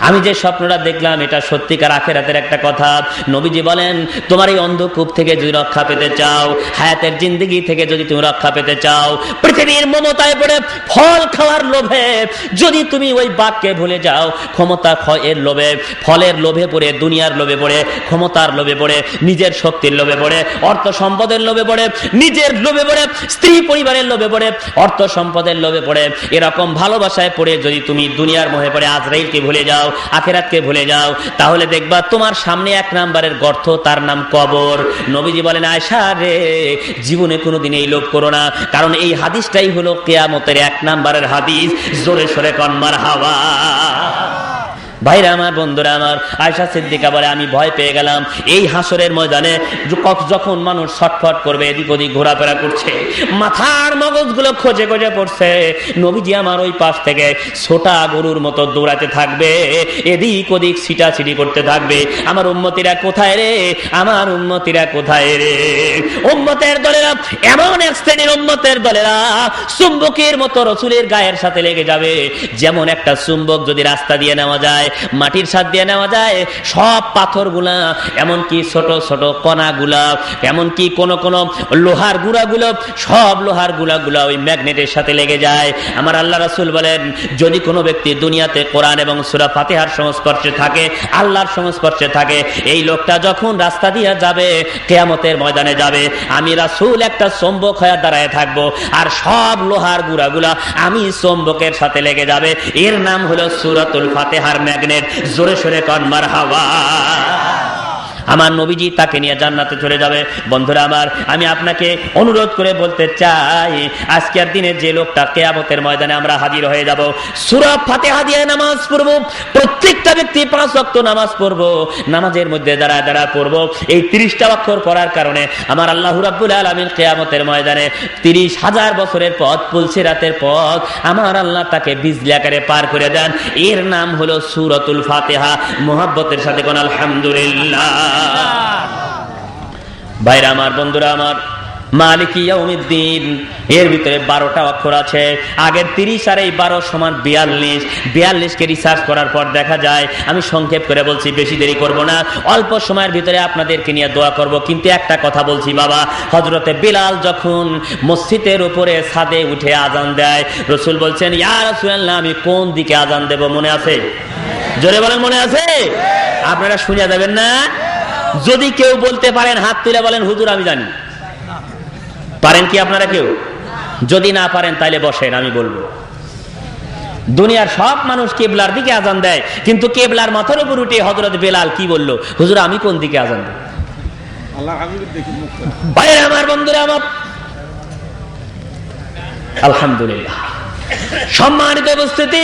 আমি যে স্বপ্নটা দেখলাম এটা সত্যিকার আখিরাতের একটা কথা। নবীজি বলেন, তোমার এই অন্ধকূপ থেকে যদি রক্ষা পেতে চাও, হায়াতের জিন্দেগি থেকে যদি তুমি রক্ষা পেতে চাও, পৃথিবীর মমতায় পড়ে ফল খাওয়ার লোভে যদি তুমি ওই বাঘকে ভুলে যাও, ক্ষমতা এর লোভে, ফলের লোভে পড়ে, দুনিয়ার লোভে পড়ে, ক্ষমতার লোভে পড়ে, নিজের শক্তির লোভে পড়ে, অর্থ সম্পদের লোভে পড়ে, নিজের লোভে পড়ে, স্ত্রী পরিবারের লোভে পড়ে, অর্থ সম্পদের লোভে পড়ে, এরকম ভালোবাসায় পড়ে যদি তুমি দুনিয়ার মোহে পড়ে আজরাইলকে ভুলে যাও, আখিরাতকে ভুলে যাও, তাহলে দেখবা তোমার সামনে 1 নম্বরের গর্ত, তার নাম কবর। নবীজি বলেন, আয়েশা রে, জীবনে কোনোদিন এই লোভ করো না, কারণ এই হাদিসটাই হলো কিয়ামতের 1 নম্বরের হাদিস। জোরে সোরে কোন মারহাবা। ভাইরা আমার, বন্ধুরা আমার, আয়েশা সিদ্দিকা বলে আমি ভয় পেয়ে গেলাম এই হাসরের ময়দানে যখন মানুষ ছটফট করবে, এদিক ওদিক ঘোরাফেরা করছে, মাথার মগজগুলো খোঁজে খোঁজে পড়ছে, নবীজি আমার ওই পাশ থেকে ছোটা গরুর মতো দৌড়াতে থাকবে, এদিক ওদিক ছিটাছিটি করতে থাকবে, আমার উম্মতিরা কোথায় রে, আমার উম্মতিরা কোথায় রে। উম্মতের দলেরা, এমন এক শ্রেণীর উম্মতের দলেরা চুম্বকের মতো রাসূলের গায়ের সাথে লেগে যাবে, যেমন একটা চুম্বক যদি রাস্তা দিয়ে নেওয়া যায়, মাটির সাথ দিয়ে নেওয়া যায়, সব পাথরগুলা, এমনকি ছোট ছোট কণাগুলা, এমনকি কোন কোন লোহার গুঁড়াগুলো, সব লোহার গুঁড়াগুলা ওই ম্যাগনেটের সাথে লেগে যায়। আমার আল্লাহ রাসূল বলেন, যদি কোনো ব্যক্তি দুনিয়াতে কোরআন এবং সূরা ফাতিহার সংস্পর্শে থাকে, আল্লাহর সংস্পর্শে থাকে, এই লোকটা যখন রাস্তা দিয়ে যাবে, কিয়ামতের ময়দানে যাবে, আমি রাসূল একটা চুম্বক হয়ে দাঁড়ায় থাকবো, আর সব লোহার গুঁড়াগুলা আমি চুম্বকের সাথে লেগে যাবে। এর নাম হলো সূরাতুল ফাতিহার ম্যাগনেট। জোরে সোরে কন মারহাবা। আমার নবীজি তাকে নিয়ে জান্নাতে চলে যাবে। বন্ধুরা আমার, আমি আপনাকে অনুরোধ করে বলতে চাই, আজকের দিনে যে লোকটা কিয়ামতের ময়দানে আমরা হাজির হয়ে যাব, সূরা ফাতিহা দিয়ে নামাজ পড়ব, প্রত্যেকটা ব্যক্তি 5 ওয়াক্ত নামাজ পড়ব, নামাজের মধ্যে দাঁড়া দাঁড়া পড়ব। এই 30টা অক্ষর পড়ার কারণে আমার আল্লাহ রাব্বুল আলামিন কিয়ামতের ময়দানে 30,000 বছরের পথ, পুলসিরাতের পথ, আমার আল্লাহ তাকে বিজলি আকারে পার করে দেন। এর নাম হলো সূরাতুল ফাতিহা। মুহাব্বতের সাথে কোন আলহামদুলিল্লাহ। ভাইরা আমার, বন্ধুরা আমার, মালিকি ইয়াউমিদ্দিন, এর ভিতরে 12টা অক্ষর আছে। আগের 30 আর এই 12 সমান 42 কে রিসার্চ করার পর দেখা যায়, আমি সংক্ষেপ করে বলছি, বেশি দেরি করব না, অল্প সময়ের ভিতরে আপনাদেরকে নিয়ে দোয়া করব। কিন্তু একটা কথা বলছি বাবা, হযরতে বিলাল যখন মসজিদের উপরে ছাদে উঠে আজান দেয়, রাসূল বলছেন, ইয়া রাসূলুল্লাহ, আমি কোন দিকে আজান দেব, মনে আছে? জোরে বলেন, মনে আছে? আপনারা শুনে যাবেন না? যদি কেউ বলতে পারেন, হাত তুলে বলেন, হুজুর আমি জানি। পারেন কি আপনারা কেউ? যদি না পারেন তাইলে বসেন, আমি বলবো। দুনিয়ার সব মানুষ কিবলার দিকে আজান দেয়, কিন্তু কিবলার মাথার উপর উঠে হযরত বেলাল কি বলল, হুজুর আমি কোন দিকে আজান দেব? ভাইরা আমার, বন্ধুরা আমার, আলহামদুলিল্লাহ। সম্মানিত উপস্থিতি,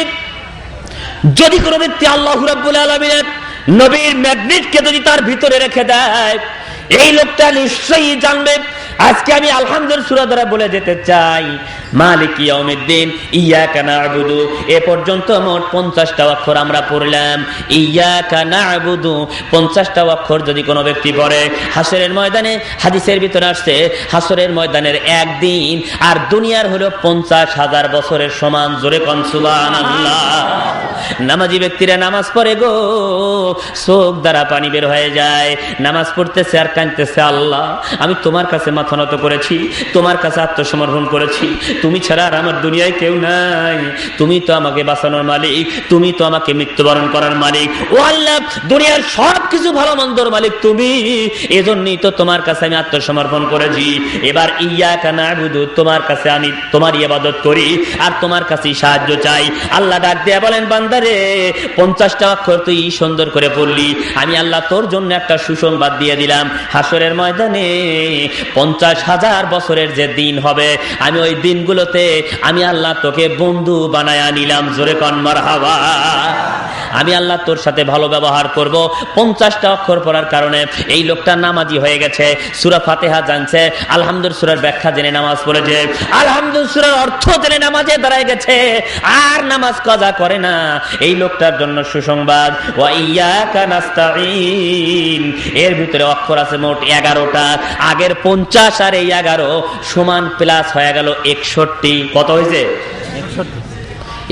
যদি কোনো ব্যক্তি আল্লাহ রাব্বুল আলামিনের নবীর ম্যাগনেটকে যদি তার ভিতরে রেখে দেয়, এই লোকটা নিশ্চয়ই জানবে। আজকে আমি আলহামদুলিল্লাহ সূরা দ্বারা বলে যেতে চাই, মালিক ইয়াউমিদ্দিন, ইয়াকা না'বুদু, এ পর্যন্ত মোট 50টা অক্ষর আমরা পড়লাম। ইয়াকা না'বুদু, 50টা অক্ষর যদি কোনো ব্যক্তি পড়ে, হাসরের ময়দানে, হাদিসের ভিতরে আসছে, হাসরের ময়দানের একদিন আর দুনিয়ার হলো 50,000 বছরের সমান। জোরে কোন সুবহানাল্লাহ। নামাজি ব্যক্তিরা নামাজ পড়ে গো, চোখ দ্বারা পানি বের হয়ে যায়, নামাজ পড়তেছে আর কাঁদতেছে, আল্লাহ আমি তোমার কাছে মাথা নত করেছি, তোমার কাছে আত্মসমর্পণ করেছি, তুমি ছাড়া আর আমার দুনিয়ায় কেউ নাই, তুমি তো আমাকে বাঁচানোর মালিক, তুমি তো আমাকে মৃত্যুবরণ করার মালিক, ও আল্লাহ দুনিয়ার সব কিছু ভালো মন্দর মালিক তুমি, এজন্যই তো তোমার কাছে আমি আত্মসমর্পণ করেছি। এবার ইয়াকা না'বুদু, তোমার কাছে আমি তোমার ইবাদত করি আর তোমার কাছেই সাহায্য চাই। আল্লাহ ডাক দিয়ে বলেন, বান্দারে 50টা অক্ষর তুই সুন্দর করে পড়লি, আমি আল্লাহ তোর জন্য একটা সুসংবাদ দিয়ে দিলাম, হাসরের ময়দানে 50,000 বছরের যে দিন হবে, আমি ওই দিনগুলোতে আমি আল্লাহ তোকে বন্ধু বানায় নিলাম। জোরে কোন মারহাবা। আমি আল্লাহ তোর সাথে ভালো ব্যবহার করব। 50টা অক্ষর পড়ার কারণে এই লোকটা নামাজি হয়ে গেছে, সূরা ফাতিহা জানছে, আলহামদুলিল্লাহ সূরার ব্যাখ্যা জেনে নামাজ পড়েছে, আলহামদুলিল্লাহ সূরার অর্থ জেনে নামাজে দাঁড়ায় গেছে, আর নামাজ কাজা করে না। এই লোকটার জন্য সুসংবাদ, ওয়া ইয়াকা নাস্তাঈন, এর ভিতরে অক্ষর আছে মোট 11টা। আগের 50 আর এই 11 সমান প্লাস হয়ে গেল 61। কত হয়েছে?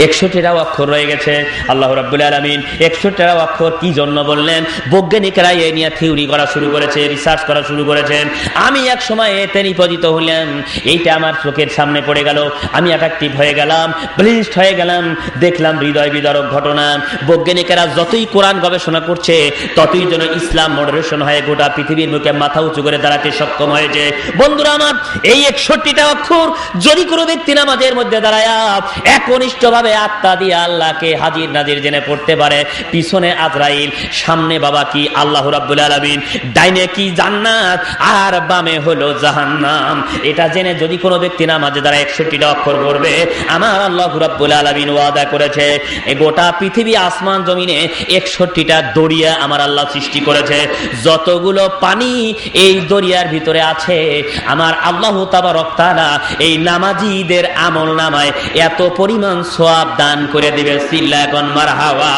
61টা অক্ষর রয়ে গেছে। আল্লাহ রাব্বুল আলামিন 61টা অক্ষর কি জন্য বললেন? বৈজ্ঞানিকরা এই নিয়ে থিওরি করা শুরু করেছে, রিসার্চ করা শুরু করেছেন। আমি এক সময় এতে নিপজিত হলাম, এইটা আমার চোখের সামনে পড়ে গেল, আমি অ্যাট্রাকটিভ হয়ে গেলাম, ব্লিস্ট হয়ে গেলাম, দেখলাম হৃদয় বিদারক ঘটনা। বৈজ্ঞানিকেরা যতই কোরআন গবেষণা করছে, ততই যেন ইসলাম মডারেশন হয়ে গোটা পৃথিবীর মুখে মাথা উঁচু করে দাঁড়াতে সক্ষম হয়েছে। বন্ধুরা আমার, এই 61টা অক্ষর যদি কোনো ব্যক্তি নামাজের মধ্যে দাঁড়ায় একনিষ্ঠভাবে ভাবে আত্মা দিয়ে আল্লাহকে হাজির নাজির জেনে পড়তে পারে, পিছনে আজরাইল, সামনে বাবা কি আল্লাহ রাব্বুল আলামিন, ডাইনে কি জান্নাত আর বামে হলো জাহান্নাম, এটা জেনে যদি কোনো ব্যক্তি নামাজে দ্বারা 61টা অক্ষর পড়বে, আমার আল্লাহ রাব্বুল আলামিন ওয়াদা করেছে এই গোটা পৃথিবী আসমান জমিনে 61টা দরিয়া আমার আল্লাহ সৃষ্টি করেছে, যতগুলো পানি এই দরিয়ার ভিতরে আছে আমার আল্লাহ তাবারক তাআলা এই নামাজীদের আমল নামায় এত পরিমাণ সওয়াব দান করে দিবে। সিল্লাকুন মারহাবা।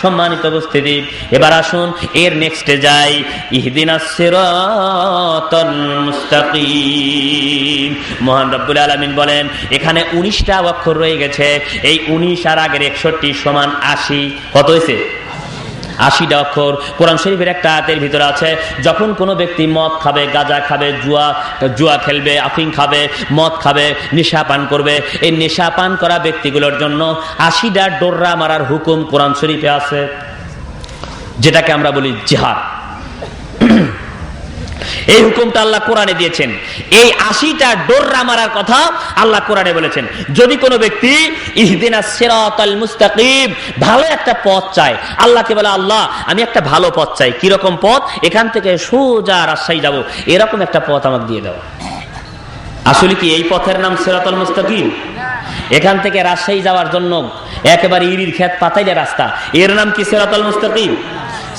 সম্মানিত উপস্থিতি, এবার আসুন এর নেক্সটে যাই। ইহদিনাস সিরাতাল মুস্তাকিম। মহান রব্বুল আলামিন বলেন এখানে 19টা অক্ষর রয়ে গেছে, এই 19 আর আগের 61 সমান 80। কত হয়েছে? 80টা অক্ষর। কোরআন শরীফের একটা আয়াতের ভিতরে আছে, যখন কোনো ব্যক্তি মদ খাবে, গাঁজা খাবে, জুয়া খেলবে, আফিং খাবে, মদ খাবে, নেশা পান করবে, এই নেশা পান করা ব্যক্তিগুলোর জন্য 80টা ডোররা মারার হুকুম কোরআন শরীফে আছে, যেটাকে আমরা বলি জিহাদ। এই হুকুমটা আল্লাহ কোরআনে দিয়েছেন। এই 80টা ডোররা মারার কথা আল্লাহ কোরআনে বলেছেন। যদি কোনো ব্যক্তি ইহদিনাস সিরাতাল মুস্তাকিম, ভালো একটা পথ চায়, আল্লাহকে বলে আল্লাহ আমি একটা ভালো পথ চাই, কিরকম পথ? এখান থেকে সোজা রাজশাহী যাব, এরকম একটা পথ আমাকে দিয়ে দাও। আসলে কি এই পথের নাম সিরাতাল মুস্তাকিম? এখান থেকে রাজশাহী যাওয়ার জন্য একেবারে ইরির ক্ষেত পাতাইলে রাস্তা, এর নাম কি সিরাতাল মুস্তাকিম?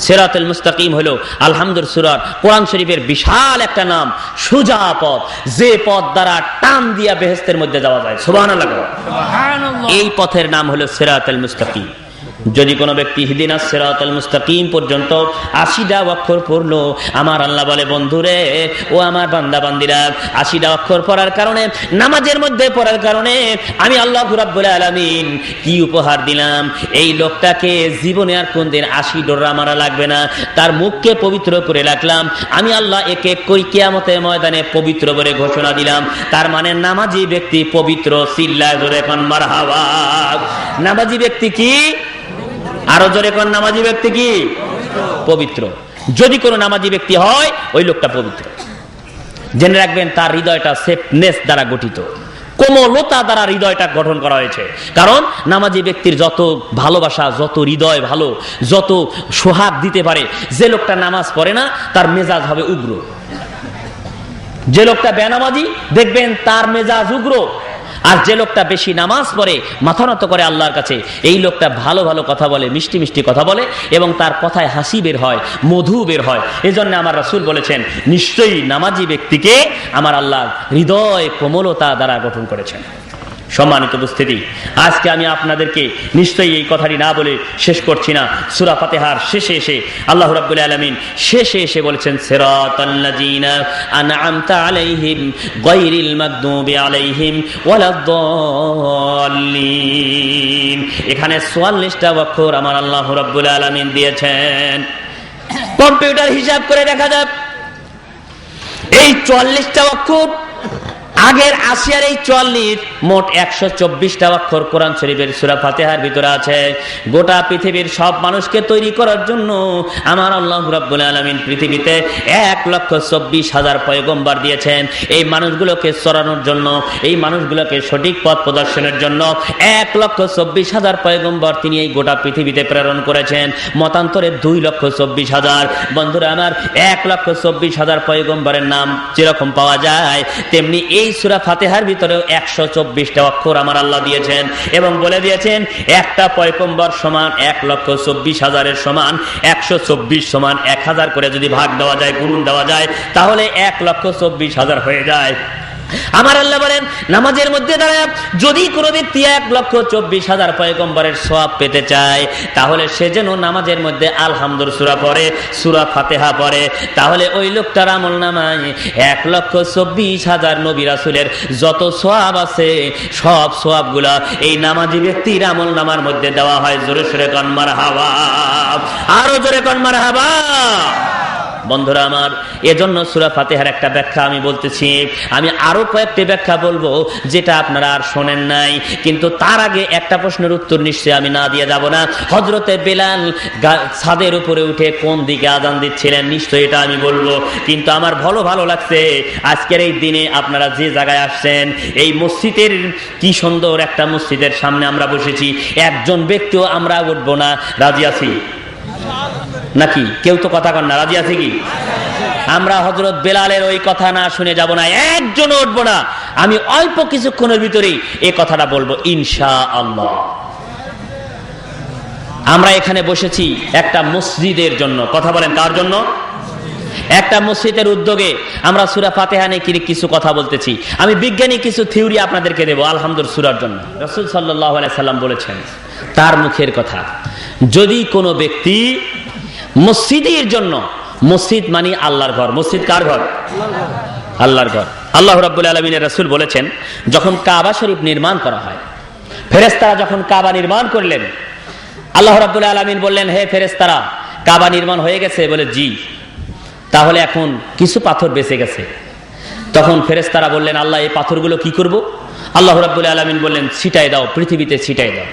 সিরাতুল মুস্তাকিম হলো আলহামদুলিল্লাহ সূরার কোরআন শরীফের বিশাল একটা নাম, সোজা পথ, যে পথ দ্বারা টান দিয়া বেহেশতের মধ্যে যাওয়া যায়। সুবহানাল্লাহ। এই পথের নাম হলো সিরাতুল মুস্তাকিম। যদি কোনো ব্যক্তি ইহদিনাস সিরাতাল মুস্তাকিম পর্যন্ত 80টা অক্ষর পড়লো, আমার আল্লাহ বলে বন্ধুরে ও আমার বান্দা বান্দিরা, 80টা অক্ষর পড়ার কারণে, নামাজের মধ্যে পড়ার কারণে আমি আল্লাহ রাব্বুল আলামিন কি উপহার দিলাম? এই লোকটাকে জীবনে আর কোনদিন 80 ডোরা মারা লাগবে না, তার মুখকে পবিত্র করে রাখলাম আমি আল্লাহ। একে কিয়ামতের ময়দানে পবিত্র বলে ঘোষণা দিলাম। তার মানে নামাজি ব্যক্তি পবিত্র। সিল্লাহ জোরে কোন মারহাবা। নামাজি ব্যক্তি কি? আরো জোরে কোন নামাজি ব্যক্তি কি? পবিত্র। যদি কোন নামাজি ব্যক্তি হয় ওই লোকটা পবিত্র। জেনে রাখবেন তার হৃদয়টা সেফনেস দ্বারা গঠিত, কোমলতা দ্বারা হৃদয়টা গঠন করা হয়েছে। কারণ নামাজি ব্যক্তির যত ভালোবাসা, যত হৃদয় ভালো, যত সোহাগ দিতে পারে, যে লোকটা নামাজ পড়ে না তার মেজাজ হবে উগ্র। যে লোকটা বেনামাজি দেখবেন তার মেজাজ উগ্র। আর যে লোকটা বেশি নামাজ পড়ে, মাথা নত করে আল্লাহর কাছে, এই লোকটা ভালো ভালো কথা বলে, মিষ্টি মিষ্টি কথা বলে, এবং তার কথায় হাসি বের হয়, মধু বের হয়। এজন্য আমার রাসূল বলেছেন নিশ্চয়ই নামাজি ব্যক্তিকে আমার আল্লাহ হৃদয় কোমলতা দ্বারা গঠন করেছেন। সম্মানিত উপস্থিতি, আজকে আমি আপনাদেরকে নিশ্চয়ই এই কথাটি না বলে শেষ করছি না। সূরা ফাতিহার শেষে এসে আল্লাহ রাব্বুল আলামিন শেষে এসে বলেছেন সিরাতাল্লাযীনা আন'আমতা আলাইহিম গায়রিল মাগদুবি আলাইহিম ওয়ালাদ-দাল্লিন। এখানে 44টা অক্ষর আমার আল্লাহ রাব্বুল আলামিন দিয়েছেন। কম্পিউটার হিসাব করে দেখা যাক এই 44টা অক্ষর আগের 80 আর এই 44 মোট 124টা অক্ষর কোরআন শরীফের সূরা ফাতিহার ভিতরে আছে। গোটা পৃথিবীর সব মানুষকে তৈরি করার জন্য আমার আল্লাহ রাব্বুল আলামিন পৃথিবীতে 1,24,000 পয়গম্বর দিয়েছেন। এই মানুষগুলোকে চড়ানোর জন্য, এই মানুষগুলোকে সঠিক পথ প্রদর্শনের জন্য 1,24,000 পয়গম্বর তিনি এই গোটা পৃথিবীতে প্রেরণ করেছেন। মতান্তরে 2,24,000। বন্ধুরা আমার, 1,24,000 পয়গম্বরের নাম যেরকম পাওয়া যায়, তেমনি এই সূরা ফাতিহার ভিতরেও 124টা অক্ষর আমার আল্লাহ দিয়েছেন এবং বলে দিয়েছেন একটা পয়গম্বর সমান 1,24,000 সমান 124 সমান 1000 করে যদি ভাগ দেওয়া যায়, গুণ দেওয়া যায়, তাহলে 1,24,000 হয়ে যায়। আমার আল্লাহ বলেন নামাজের মধ্যে দাঁড়ায় যদি কোনো ব্যক্তি 1,24,000 পয়গম্বরের সওয়াব পেতে চায়, তাহলে সে যেন নামাজের মধ্যে আলহামদুলিল্লাহ সূরা পড়ে, সূরা ফাতিহা পড়ে, তাহলে ওই লোকটার আমলনামায় 1,24,000 নবী রাসূলের যত সওয়াব আছে সব সওয়াবগুলা এই নামাজি ব্যক্তির আমলনামার মধ্যে দেওয়া হয়। জোরে সোরে কোন মারহাবা, আরো জোরে কোন মারহাবা। বন্ধুরা আমার, এজন্য সূরা ফাতিহার একটা ব্যাখ্যা আমি বলতেছি। আমি আরো কয়েকটি ব্যাখ্যা বলবো যেটা আপনারা আর শোনেন নাই, কিন্তু তার আগে একটা প্রশ্নের উত্তর নিশ্চয়ই আমি না দিয়ে যাব না। হযরতে বেলাল ছাদের উপরে উঠে কোন দিকে আযান দিচ্ছিলেন নিশ্চয়ই এটা আমি বলবো। কিন্তু আমার ভালো লাগছে আজকের এই দিনে আপনারা যে জায়গায় আসছেন, এই মসজিদের কি সুন্দর একটা মসজিদের সামনে আমরা বসেছি, একজন ব্যক্তিও আমরা উঠবো না, রাজি আছি নাকি? কেউ তো কথা কন না, রাজি আছি কি? আমরা হযরত বেলালের ওই কথা না শুনে যাব না, একজনও উঠবো না। আমি অল্প কিছুক্ষণের ভিতরেই এই কথাটা বলবো ইনশাআল্লাহ। আমরা এখানে বসেছি একটা মসজিদের জন্য। কথা বলেন, কার জন্য? একটা মসজিদের উদ্যোগে আমরা সূরা ফাতিহা নিয়ে কিছু কথা বলতেছি। আমি বিজ্ঞানী কিছু থিওরি আপনাদেরকে দেব আলহামদুলিল্লাহ সূরার জন্য। রাসূল সাল্লাল্লাহু আলাইহি সাল্লাম বলেছেন, তার মুখের কথা, যদি কোনো ব্যক্তি মসজিদের জন্য, মসজিদ মানে আল্লাহর ঘর, মসজিদ কার ঘর? আল্লাহর ঘর। আল্লাহ রাব্বুল আলামিনের রাসূল বলেছেন, যখন কাবা শরীফ নির্মাণ করা হয়, ফেরেশতারা যখন কাবা নির্মাণ করলেন, আল্লাহ রাব্বুল আলামিন বললেন, হে ফেরেশতারা, কাবা নির্মাণ হয়ে গেছে? বলে জি। তাহলে এখন কিছু পাথর বেঁচে গেছে। তখন ফেরেশতারা বললেন, আল্লাহ এই পাথরগুলো কি করব? আল্লাহ রাব্বুল আলামিন বললেন, ছিটাই দাও, পৃথিবীতে ছিটাই দাও।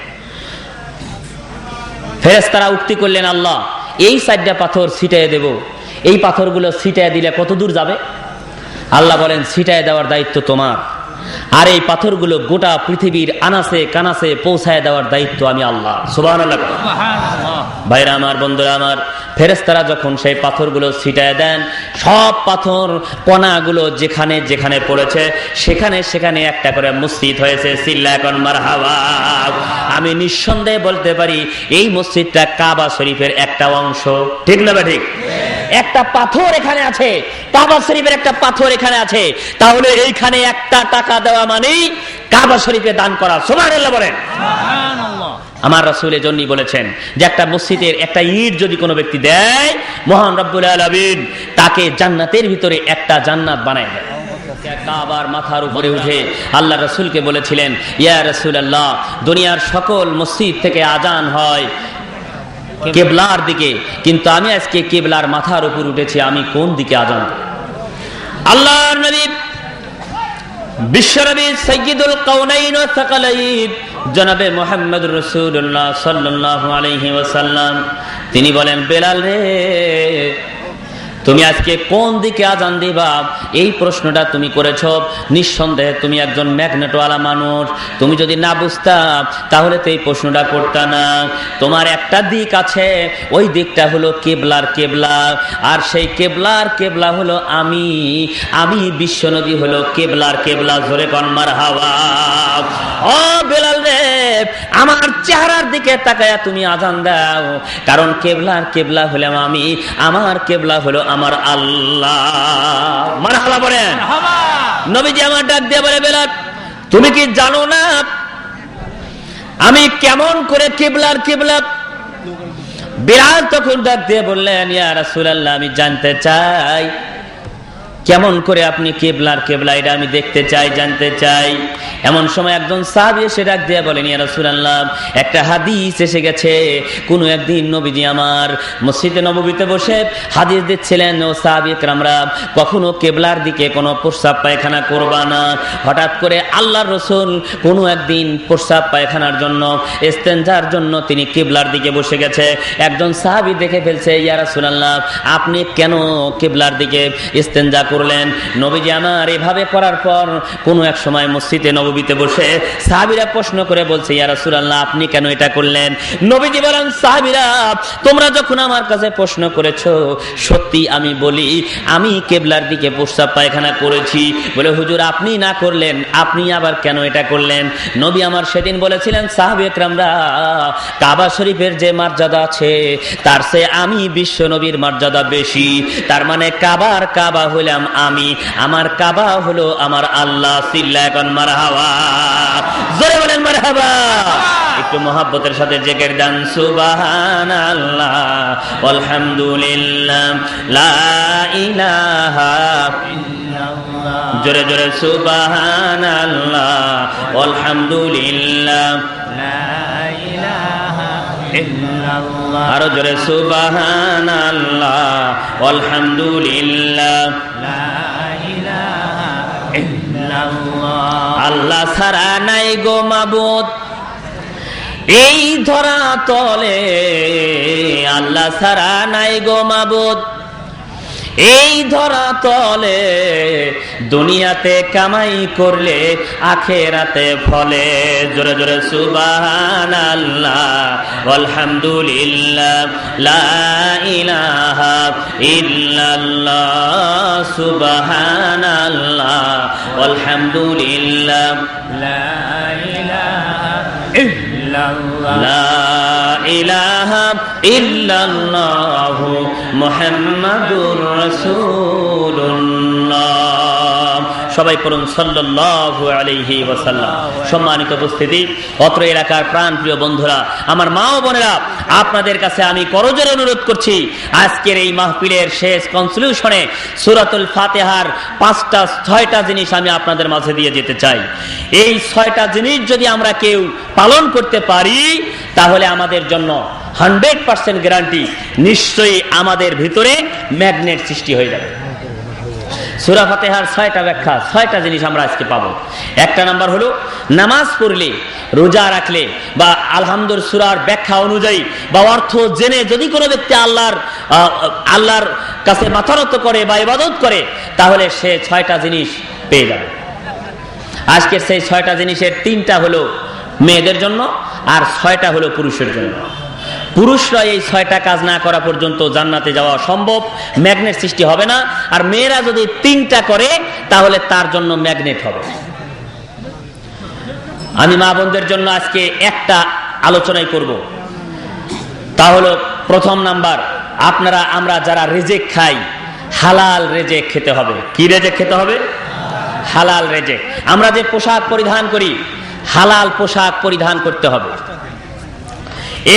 ফেরেশতারা উক্তি করলেন, আল্লাহ এই 4টা পাথর ছিটাই দেব, এই পাথরগুলো ছিটাই দিলে কত দূর যাবে? আল্লাহ বলেন, ছিটাই দেওয়ার দায়িত্ব তোমার, আর এই পাথরগুলো গোটা পৃথিবীর আনাসে কানাসে পৌঁছায় দেওয়ার দায়িত্ব আমি আল্লাহ। সুবহানাল্লাহ। ভাইরা আমার, বন্ধুরা আমার, ফেরেশতারা যখন সেই পাথরগুলো ছিটায় দেন, সব পাথর কণাগুলো যেখানে যেখানে পড়েছে সেখানে সেখানে একটা করে মসজিদ হয়েছে। চিল্লায় কোন মারহাবা। আমি নিঃসন্দেহে বলতে পারি এই মসজিদটা কাবা শরীফের একটা অংশ। ঠিক না? ঠিক। একটা পাথর এখানে আছে, কাবা শরীফের একটা পাথর এখানে আছে, তাহলে এইখানে একটা টাকা দেওয়া মানেই কাবা শরীফে দান করা। সুবহানাল্লাহ বলেন। আমার রাসূল এজন্যই বলেছেন যে একটা মসজিদের একটা ইট যদি কোনো ব্যক্তি দেয়, মহান রব্বুল আলামিন তাকে জান্নাতের ভিতরে একটা জান্নাত বানায় দেয়। কাবার মাথার উপরে উঠে আল্লাহ রাসূলকে বলেছিলেন, ইয়া রাসূলুল্লাহ, দুনিয়ার সকল মসজিদ থেকে আজান হয় কিবলার দিকে, কিন্তু আমি আজকে কিবলার মাথার উপর উঠেছি, আমি কোন দিকে আজান দেব? আল্লাহর নবী বিশ্বনবী সাইয়্যিদুল কাউনাইন ওয়া সাকালাইন জনাবে মুহাম্মদুর রাসূলুল্লাহ সাল্লাল্লাহু আলাইহি ওয়াসাল্লাম তিনি বলেন, বেলাল রে, তুমি আজকে কোন দিকে আজান দিবা? এই প্রশ্নটা তুমি করেছো, নিঃসন্দেহে তুমি একজন ম্যাগনেটওয়ালা মানুষ। তুমি যদি না বুঝতা তাহলে তো এই প্রশ্নটা করতা না। তোমার একটা দিক আছে, ওই দিকটা হলো কিবলার কিবলা, আর সেই কিবলার কিবলা হলো আমি বিশ্বনবী হলো কিবলার কিবলা। জোরে কোন মারহাবা। ও বেলাল রে, আমার চেহারার দিকে তাকায়া তুমি আজান দাও, কারণ কিবলার কিবলা হলাম আমি, আমার কিবলা হলো আমার আল্লাহ। মারহাবা বলেন। নবীজি আমার ডাক দিয়ে বলে, বেলাল তুমি কি জানো না আমি কেমন করে কিবলার কিবলা? বেলাল তখন ডাক দিয়ে বললেন, ইয়া রাসূলুল্লাহ, আমি জানতে চাই কেমন করে আপনি কিবলার কিবলা, এটা আমি দেখতে চাই, জানতে চাই। এমন সময় একজন সাহাবী এসে ডাক দিয়ে বলেন, ইয়া রাসূলুল্লাহ, একটা হাদিস এসে গেছে। কোন একদিন নবীজি আমার মসজিদে নববীতে বসে হাদিস দিচ্ছিলেন, ও সাহাবী একরামরা, কখনো কিবলার দিকে কোনো প্রস্রাব পায়খানা করবা না। হঠাৎ করে আল্লাহর রাসূল কোনো একদিন প্রস্রাব পায়খানার জন্য, ইস্তেনজার জন্য তিনি কিবলার দিকে বসে গেছে। একজন সাহাবী দেখে ফেলছে, ইয়া রাসূলুল্লাহ, আপনি কেন কিবলার দিকে ইস্তেনজা করলেন? নবীজি আমার এভাবে করার পর কোন এক সময় মসজিদে নববীতে বসে সাহাবীরা প্রশ্ন করে বলছে, ইয়া রাসূলুল্লাহ, আপনি কেন এটা করলেন? নবীজি বলেন, সাহাবীরা, তোমরা যখন আমার কাছে প্রশ্ন করেছো, সত্যি আমি বলি আমি কিবলার দিকে প্রস্রাব পায়খানা করেছি। বলে, হুজুর আপনি না করলেন, আপনি আবার কেন এটা করলেন? নবী আমার সেদিন বলেছিলেন, সাহাবী একরামরা, কাবা শরীফের যে মর্যাদা আছে তার চেয়ে আমি বিশ্ব নবীর মর্যাদা বেশি। তার মানে কাবার কাবা হলাম আমি, আমার কাবা হলো আমার আল্লাহ। চিল্লায় কোন মারহাবা। জোরে বলেন মারহাবা। একটু মহব্বতের সাথে জিকির দেন, সুবহানাল্লাহ আলহামদুলিল্লাহ লা ইলাহা ইল্লাল্লাহ। জোরে জোরে সুবহানাল্লাহ আলহামদুলিল্লাহ লা ইলাহা ইল্লাল্লাহ। আরো জোরে সুবহানাল্লাহ আলহামদুলিল্লাহ লা ইলাহা ইল্লাল্লাহ। আল্লাহ ছাড়া নাই গো মাবুদ এই ধরা তলে, আল্লাহ ছাড়া নাই গো মাবুদ এই ধরা তলে, দুনিয়াতে কামাই করলে আখেরাতে ফলে। জোরে জোরে সুবহানাল্লাহ আলহামদুলিল্লাহ লা ইলাহা ইল্লাল্লাহ সুবহানাল্লাহ আলহামদুলিল্লাহ লা ইলাহা ইল্লাল্লাহ লা ইলাহা ইল্লাল্লাহ মুহাম্মাদুর রাসূলুল্লাহ। সবাই পড়ুন সাল্লাল্লাহু আলাইহি ওয়াসাল্লাম। সম্মানিত উপস্থিতি, অত্র এলাকার প্রাণপ্রিয় বন্ধুরা, আমার মা ও বোনেরা, আপনাদের কাছে আমি করজোরে অনুরোধ করছি, আজকের এই মাহফিলের শেষ কনক্লুশনে সূরাতুল ফাতিহার 6টা জিনিস আমি আপনাদের মাঝে দিয়ে যেতে চাই। এই 6টা জিনিস যদি আমরা কেউ পালন করতে পারি, তাহলে আমাদের জন্য 100% গ্যারান্টি, নিশ্চয়ই আমাদের ভিতরে ম্যাগনেট সৃষ্টি হয়ে যাবে। সূরা ফাতিহার 6টা ব্যাখ্যা, 6টা জিনিস আমরা আজকে পাবো। একটা নাম্বার হলো, নামাজ পড়লে, রোজা রাখলে বা আলহামদুলিল্লাহ সূরার ব্যাখ্যা অনুযায়ী বা অর্থ জেনে যদি কোনো ব্যক্তি আল্লাহর কাছে মাথা নত করে বা ইবাদত করে, তাহলে সে 6টা জিনিস পেয়ে যাবে। আজকের সেই 6টা জিনিসের 3টা হলো মেয়েদের জন্য আর 6টা হলো পুরুষের জন্য। পুরুষরা এই 6টা কাজ না করা পর্যন্ত জান্নাতে যাওয়া সম্ভব, ম্যাগনেট সৃষ্টি হবে না। আর মেয়েরা যদি 3টা করে, তাহলে তার জন্য ম্যাগনেট হবে। আমি মা বোনদের জন্য আজকে একটা আলোচনাই করব, তা হলো প্রথম নাম্বার, আমরা যারা রেজেক খাই, হালাল রেজেক খেতে হবে। কি রেজেক খেতে হবে? হালাল রেজেক। আমরা যে পোশাক পরিধান করি, হালাল পোশাক পরিধান করতে হবে।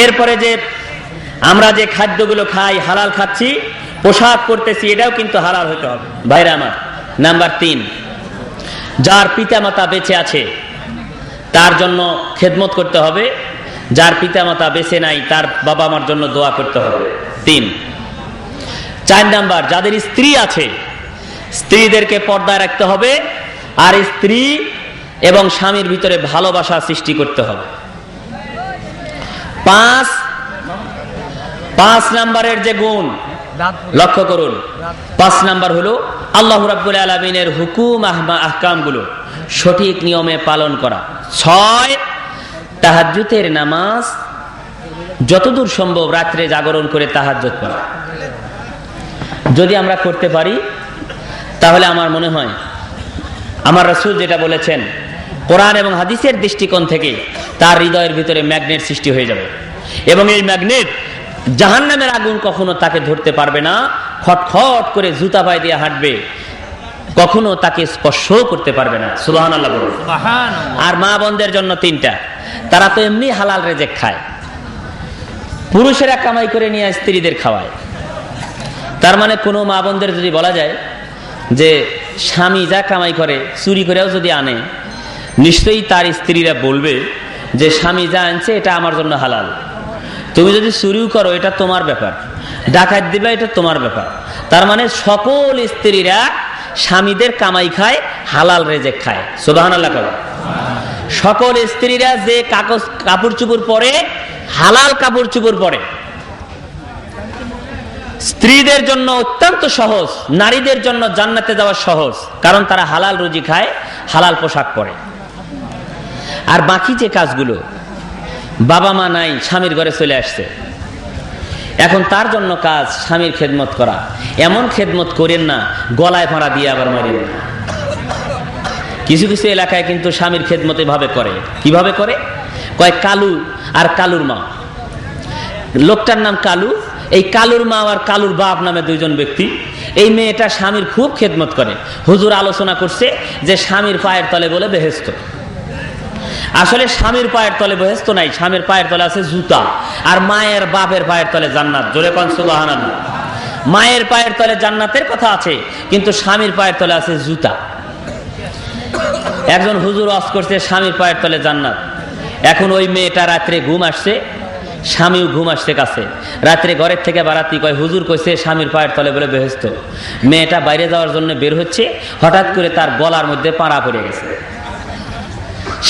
এরপরে যে আমরা যে খাদ্যগুলো খাই, হালাল খাচ্ছি, পোশাক পরতেছি, এটাও কিন্তু হালাল হতে হবে। ভাইরা আমার, নাম্বার 3, যার পিতামাতা বেঁচে আছে তার জন্য খেদমত করতে হবে, যার পিতামাতা বেঁচে নাই তার বাবা মার জন্য দোয়া করতে হবে। 3। 4 নাম্বার, যাদের স্ত্রী আছে স্ত্রীদেরকে পর্দায় রাখতে হবে, আর স্ত্রী এবং স্বামীর ভিতরে ভালোবাসা সৃষ্টি করতে হবে। 5 নাম্বারের যে গুণ লক্ষ্য করুন, 5 নাম্বার হলো আল্লাহ রাব্বুল আলামিনের হুকুম আহকামগুলো সঠিক নিয়মে পালন করা। 6, তাহাজ্জুদের নামাজ যতদূর সম্ভব রাত্রে জাগরণ করে তাহাজ্জুদ পড়া। যদি আমরা করতে পারি, তাহলে আমার মনে হয় আমার রাসূল যেটা বলেছেন, কোরআন এবং হাদিসের দৃষ্টিকোণ থেকে তার হৃদয়ের ভিতরে ম্যাগনেট সৃষ্টি হয়ে যাবে, এবং এই ম্যাগনেট জাহান্নামের আগুন কখনো তাকে ধরতে পারবে না, খটখট করে জুতা পায়ে দিয়ে হাঁটবে, কখনো তাকে স্পর্শ করতে পারবে না। সুবহানাল্লাহ বলুন। আর মা বোনদের জন্য 3টা, তারা তো এমনি হালাল রেজেক খায়, পুরুষেরা কামাই করে নিয়ে স্ত্রীদের খাওয়ায়। তার মানে কোনো মা বোনদের যদি বলা যায় যে স্বামী যা কামাই করে চুরি করেও যদি আনে, নিশ্চয়ই তার স্ত্রীরা বলবে যে স্বামী যা আনছে এটা আমার জন্য হালাল। তুমি যদি চুরিও করো এটা তোমার ব্যাপার, ডাকাত দিবে এটা তোমার ব্যাপার। তার মানে সকল স্ত্রীরা স্বামীদের কামাই খায়, হালাল রেজেক খায়। সুবহানাল্লাহ। সকল স্ত্রীরা যে কাপড় চোপড় পরে, হালাল কাপড় চোপড় পরে। স্ত্রীদের জন্য অত্যন্ত সহজ, নারীদের জন্য জান্নাতে যাওয়া সহজ, কারণ তারা হালাল রুজি খায়, হালাল পোশাক পরে। আর বাকি যে কাজগুলো, বাবা মা নাই, স্বামীর ঘরে চলে আসছে, এখন তার জন্য কাজ স্বামীর খেদমত করা। এমন খেদমত করেন না গলায় ফাঁড়া দিয়ে আবার মারিয়ে। কিছু কিছু এলাকায় কিন্তু স্বামীর খেদমত এভাবে করে। কিভাবে করে? কয় কালু আর কালুর মা। লোকটার নাম কালু, এই কালুর মা আর কালুর বাপ নামে 2 জন ব্যক্তি। এই মেয়েটা স্বামীর খুব খেদমত করে। হুজুর আলোচনা করছে যে স্বামীর পায়ের তলে বলে বেহেশত। আসলে স্বামীর পায়ের তলে বেহেশত নাই, স্বামীর পায়ের তলে আছে জুতা, আর মায়ের বাপের পায়ের তলে জান্নাত। জোরে কোন সুবহানাল্লাহ। মায়ের পায়ের তলে জান্নাতের কথা আছে, কিন্তু স্বামীর পায়ের তলে আছে জুতা। একজন হুজুর ওয়াজ করছে স্বামীর পায়ের তলে জান্নাত। এখন ওই মেয়েটা রাত্রে ঘুম আসছে, স্বামীও ঘুম আসছে কাছে, রাত্রে ঘরের থেকে বারাতি কয় হুজুর কইছে স্বামীর পায়ের তলে বলে বেহেশত। মেয়েটা বাইরে যাওয়ার জন্য বের হচ্ছে, হঠাৎ করে তার গলার মধ্যে পাড়া পড়ে গেছে।